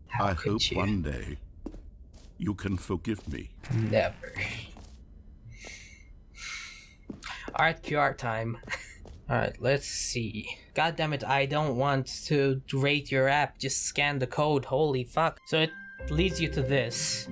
How I could hope you? one day you can forgive me. Never. Alright, QR time. Alright, let's see. God damn it, I don't want to rate your app. Just scan the code. Holy fuck. So it leads you to this.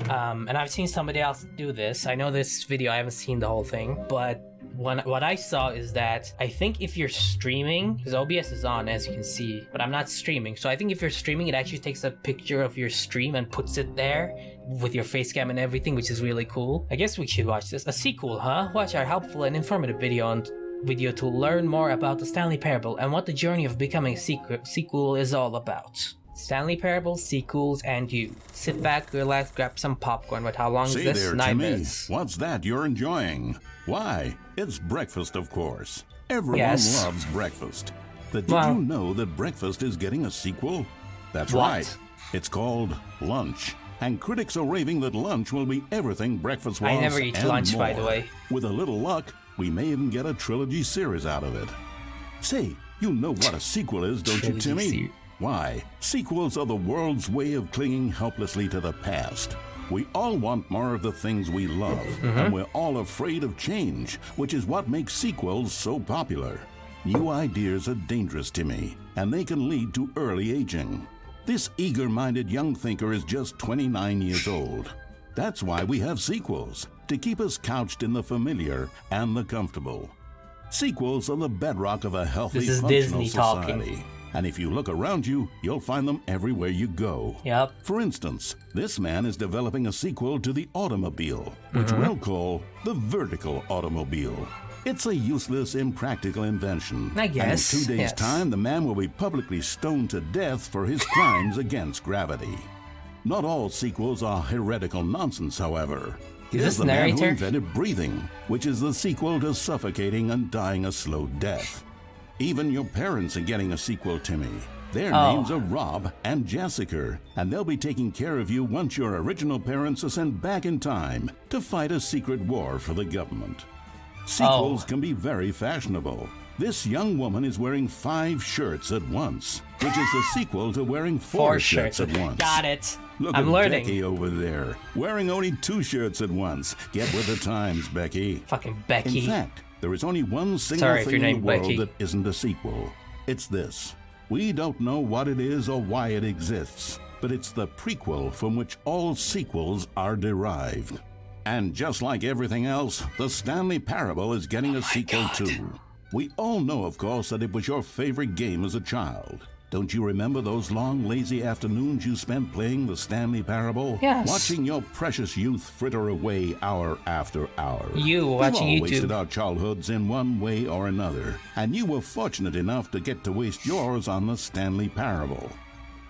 And I've seen somebody else do this. I know this video, I haven't seen the whole thing, but what I saw is that I think if you're streaming, because OBS is on as you can see, but I'm not streaming. So I think if you're streaming, it actually takes a picture of your stream and puts it there with your face cam and everything, which is really cool. I guess we should watch this. A sequel, huh? Watch our helpful and informative video to learn more about the Stanley Parable and what the journey of becoming a sequel is all about. Stanley Parable, sequels, and you. Sit back, relax, grab some popcorn. But how long is Say this? there, 9 Timmy. minutes. What's that you're enjoying? Why? It's breakfast, of course. Everyone Yes. loves breakfast. But did you know that breakfast is getting a sequel? That's right. It's called Lunch. And critics are raving that lunch will be everything breakfast was. I never eat and lunch, more. by the way. With a little luck, we may even get a trilogy series out of it. Say, you know what a sequel is, don't you, Timmy? Why, sequels are the world's way of clinging helplessly to the past. We all want more of the things we love, and we're all afraid of change, which is what makes sequels so popular. New ideas are dangerous, Timmy, and they can lead to early aging. This eager-minded young thinker is just 29 years old. That's why we have sequels, to keep us couched in the familiar and the comfortable. Sequels are the bedrock of a healthy, This is functional Disney society. talking. And if you look around you, you'll find them everywhere you go. Yep. For instance, this man is developing a sequel to the automobile, which we'll call the vertical automobile. It's a useless, impractical invention. I guess, And in 2 days' yes. time, the man will be publicly stoned to death for his crimes against gravity. Not all sequels are heretical nonsense, however. Here's this the man who narrator? invented breathing, which is the sequel to suffocating and dying a slow death. Even your parents are getting a sequel, Timmy. Their names are Rob and Jessica, and they'll be taking care of you once your original parents are sent back in time to fight a secret war for the government. Sequels can be very fashionable. This young woman is wearing 5 shirts at once, which is the sequel to wearing 4 shirts at once. Got it. Look I'm at learning. Becky over there, wearing only 2 shirts at once. Get with the times, Becky. Fucking Becky. In fact, there is only one single Sorry if thing you're in the named world Becky. that isn't a sequel. It's this. We don't know what it is or why it exists, but it's the prequel from which all sequels are derived. And just like everything else, the Stanley Parable is getting a sequel too. We all know, of course, that it was your favorite game as a child. Don't you remember those long, lazy afternoons you spent playing the Stanley Parable? Yes. Watching your precious youth fritter away hour after hour. You watching We've all YouTube. wasted our childhoods in one way or another, and you were fortunate enough to get to waste yours on the Stanley Parable.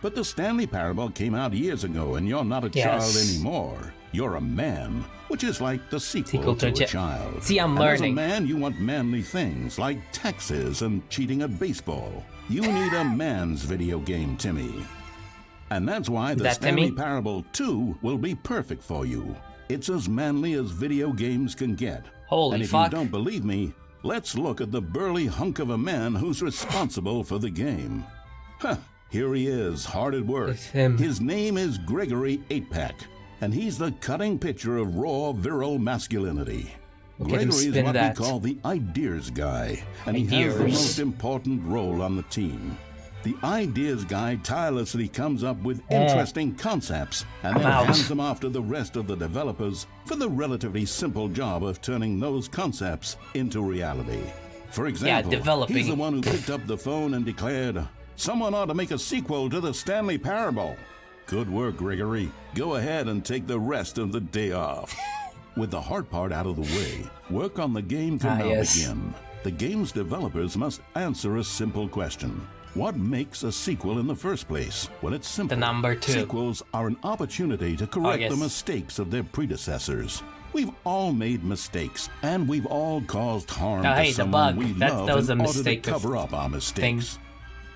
But the Stanley Parable came out years ago, and you're not a child anymore. You're a man, which is like the sequel to a child. See, I'm and learning. As a man, you want manly things like taxes and cheating at baseball. You need a man's video game, Timmy. And that's why the Stanley Timmy? Parable 2 will be perfect for you. It's as manly as video games can get. Holy and if fuck. you don't believe me, let's look at the burly hunk of a man who's responsible for the game. Huh, here he is, hard at work. It's him. His name is Gregory 8-Pack, and he's the cutting picture of raw, virile masculinity. Look at him Gregory is spin what that. we call the ideas guy, and he has the Ideas. most important role on the team. The ideas guy tirelessly comes up with interesting concepts and then out. hands them off to the rest of the developers for the relatively simple job of turning those concepts into reality. For example, developing. he's the one who picked up the phone and declared, "Someone ought to make a sequel to the Stanley Parable." Good work, Gregory. Go ahead and take the rest of the day off. With the hard part out of the way, work on the game can now begin. The game's developers must answer a simple question. What makes a sequel in the first place? Well, it's simple. The number 2. Sequels are an opportunity to correct yes. the mistakes of their predecessors. We've all made mistakes, and we've all caused harm Oh, to hey, the someone bug. we That love was a in order to mistake of cover up our mistakes.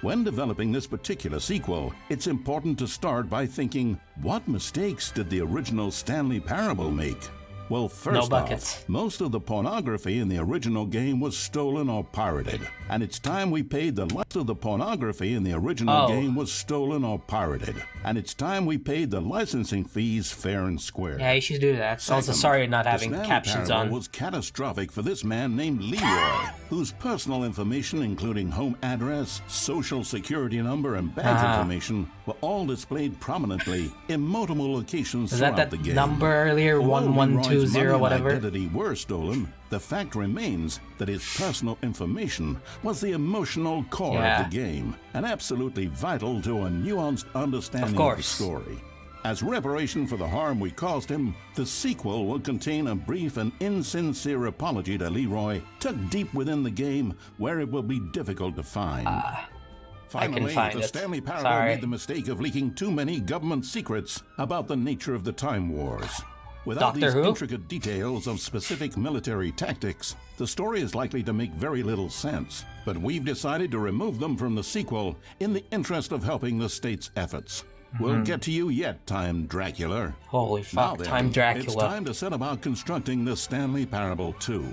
When developing this particular sequel, it's important to start by thinking, what mistakes did the original Stanley Parable make? Well, first buckets. off, most of the pornography in the original game was stolen or pirated. And it's time we paid the most of the pornography in the original game was stolen or pirated. And it's time we paid the licensing fees fair and square. Yeah, you should do that. Also, Second, sorry not the having Stanley captions Parable on. was catastrophic for this man named Leroy, whose personal information, including home address, social security number, and bank information, were all displayed prominently in multiple locations Is throughout that the that game. number earlier? Although Leroy's 1120 money and whatever? identity were stolen, the fact remains that his personal information was the emotional core of the game, and absolutely vital to a nuanced understanding of the story. As reparation for the harm we caused him, the sequel will contain a brief and insincere apology to Leroy, tucked deep within the game where it will be difficult to find. Finally, find the it. Stanley Parable Sorry. made the mistake of leaking too many government secrets about the nature of the Time Wars. Without Doctor these Who? intricate details of specific military tactics, the story is likely to make very little sense. But we've decided to remove them from the sequel in the interest of helping the state's efforts. We'll get to you yet, Time Dracula. Holy Now fuck, then, Time Dracula. It's time to set about constructing the Stanley Parable 2.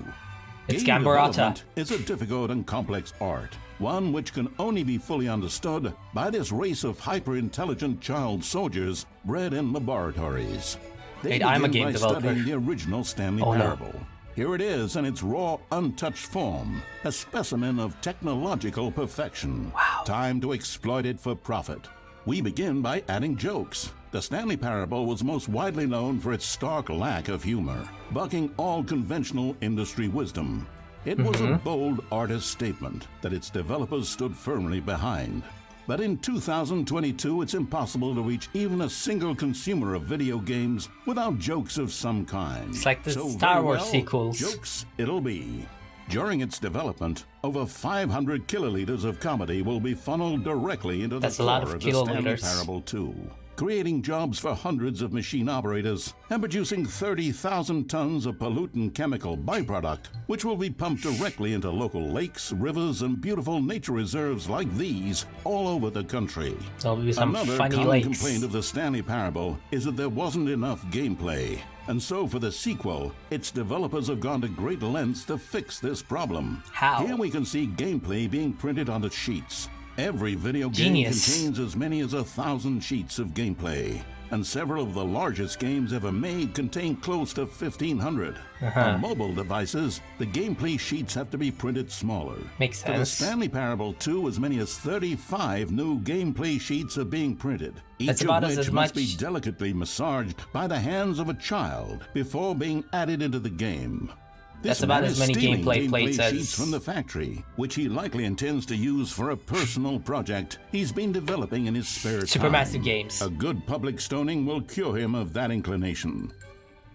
It's Game Gambarata. development is a difficult and complex art, one which can only be fully understood by this race of hyper-intelligent child soldiers bred in laboratories. They Wait, I'm a begin game by developer. studying the original Stanley Oh, no. Parable. Here it is in its raw, untouched form, a specimen of technological perfection. Wow. Time to exploit it for profit. We begin by adding jokes. The Stanley Parable was most widely known for its stark lack of humor, bucking all conventional industry wisdom. It was a bold artist statement that its developers stood firmly behind. But in 2022, it's impossible to reach even a single consumer of video games without jokes of some kind. It's like the So Star very Wars well, sequels. Jokes it'll be. During its development, over 500 kiloliters of comedy will be funneled directly into That's the a lot core of the Stanley kiloliters. Parable 2, creating jobs for hundreds of machine operators and producing 30,000 tons of pollutant chemical byproduct, which will be pumped directly into local lakes, rivers, and beautiful nature reserves like these all over the country. There'll be some Another funny common lakes. complaint of the Stanley Parable is that there wasn't enough gameplay. And so for the sequel, its developers have gone to great lengths to fix this problem. How? Here we can see gameplay being printed onto sheets. Every video game Genius. contains as many as 1,000 sheets of gameplay, and several of the largest games ever made contain close to 1,500. On mobile devices, the gameplay sheets have to be printed smaller. Makes For the sense. Stanley Parable 2, as many as 35 new gameplay sheets are being printed, That's each about of as which much- must be delicately massaged by the hands of a child before being added into the game. That's This about man as is many stealing gameplay plates as- sheets from the factory, which he likely intends to use for a personal project he's been developing in his spare time. Supermassive Games. A good public stoning will cure him of that inclination.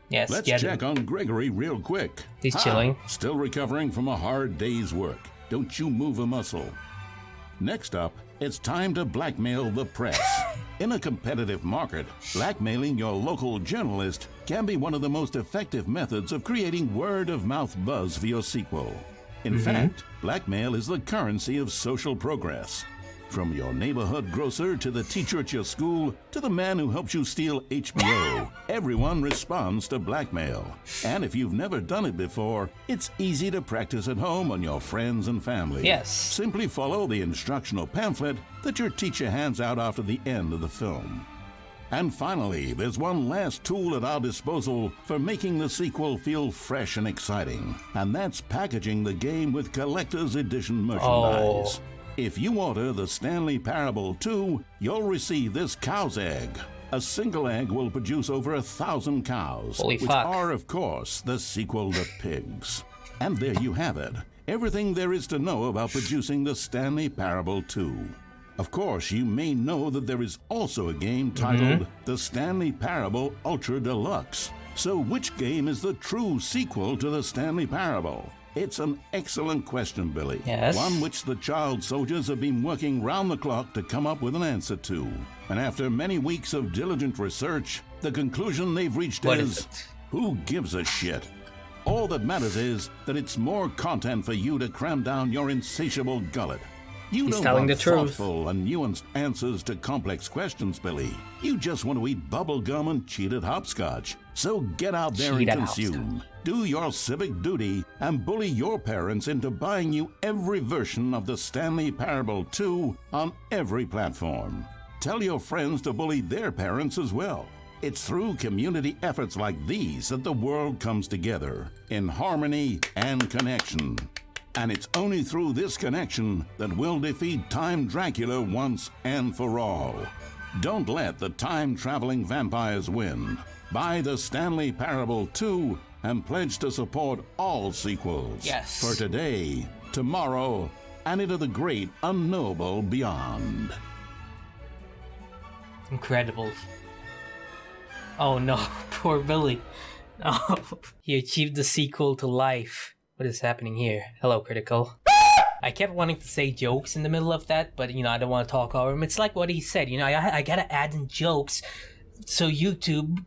Yes, Let's get check him. on Gregory real quick. He's chilling. Still recovering from a hard day's work. Don't you move a muscle. Next up, it's time to blackmail the press. In a competitive market, blackmailing your local journalist can be one of the most effective methods of creating word-of-mouth buzz for your sequel. In fact, blackmail is the currency of social progress. From your neighborhood grocer to the teacher at your school to the man who helps you steal HBO, everyone responds to blackmail. And if you've never done it before, it's easy to practice at home on your friends and family. Yes. Simply follow the instructional pamphlet that your teacher hands out after the end of the film. And finally, there's one last tool at our disposal for making the sequel feel fresh and exciting, and that's packaging the game with collector's edition merchandise. If you order the Stanley Parable 2, you'll receive this cow's egg. A single egg will produce over 1,000 cows, Holy which fuck. are, of course, the sequel to pigs. And there you have it. Everything there is to know about producing the Stanley Parable 2. Of course, you may know that there is also a game titled The Stanley Parable Ultra Deluxe. So which game is the true sequel to the Stanley Parable? It's an excellent question, Billy. Yes. One which the child soldiers have been working round the clock to come up with an answer to. And after many weeks of diligent research, the conclusion they've reached What is, is it? who gives a shit? All that matters is that it's more content for you to cram down your insatiable gullet. You He's don't telling want the truth. thoughtful and nuanced answers to complex questions, Billy. You just want to eat bubble gum and cheat at hopscotch. So get out there Cheat and at consume. Do your civic duty and bully your parents into buying you every version of the Stanley Parable 2 on every platform. Tell your friends to bully their parents as well. It's through community efforts like these that the world comes together in harmony and connection. And it's only through this connection that we'll defeat Time Dracula once and for all. Don't let the time-traveling vampires win. Buy the Stanley Parable 2 and pledge to support all sequels. Yes. For today, tomorrow, and into the great unknowable beyond. Incredible. Oh no, poor Billy. Oh, he achieved the sequel to life. What is happening here? Hello, Critical. I kept wanting to say jokes in the middle of that, but I don't want to talk over him. It's like what he said, I gotta add in jokes so YouTube,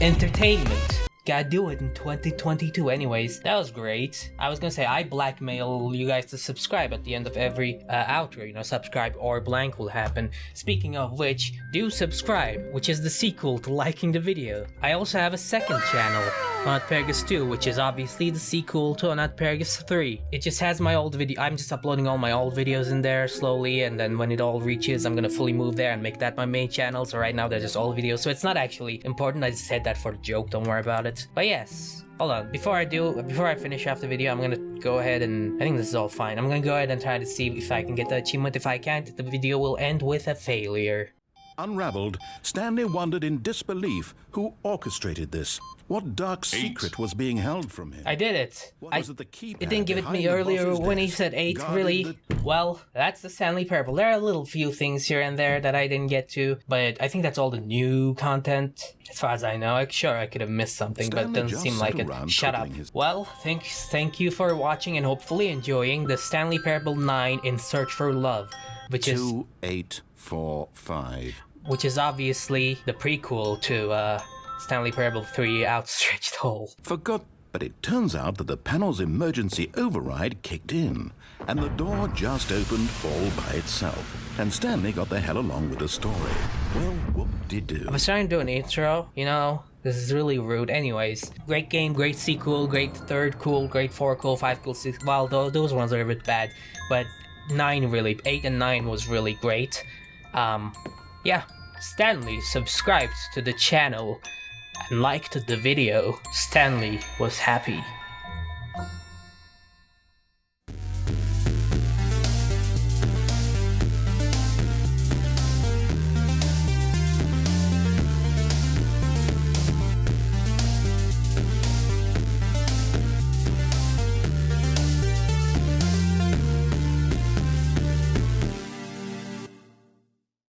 entertainment. Gotta do it in 2022. Anyways, that was great. I was gonna say I blackmail you guys to subscribe at the end of every outro. You know, subscribe or blank will happen. Speaking of which, do subscribe, which is the sequel to liking the video. I also have a second channel, Unatparagus 2, which is obviously the sequel to Unatparagus 3. It just has my old video. I'm just uploading all my old videos in there slowly, and then when it all reaches, I'm gonna fully move there and make that my main channel. So right now they're just old videos, so it's not actually important. I just said that for the joke, don't worry about it. But yes, hold on, before I finish off the video, I'm gonna go ahead and, I think this is all fine. I'm gonna go ahead and try to see if I can get the achievement. If I can't, the video will end with a failure. Unraveled, Stanley wondered in disbelief who orchestrated this. What dark secret was being held from him? I did it. What was it the keypad It didn't give it me behind the earlier boss's when he desk said 8, guarding really. the- Well, that's the Stanley Parable. There are a little few things here and there that I didn't get to, but I think that's all the new content. As far as I know, sure, I could have missed something, but it Stanley doesn't just seem like sat it. around Shut up. twiddling his- Well, thank you for watching and hopefully enjoying the Stanley Parable 9 In Search for Love, which is 2845. obviously the prequel to Stanley Parable 3 Outstretched Hole. Forgot, but it turns out that the panel's emergency override kicked in, and the door just opened all by itself. And Stanley got the hell along with the story. Well, whoop-de-doo. I was trying to do an intro, you know, this is really rude. Anyways, great game, great sequel, great 3rd cool, great 4 cool, 5 cool, 6, well, those ones are a bit bad, but 9 really, 8 and 9 was really great. Yeah, Stanley subscribed to the channel and liked the video. Stanley was happy.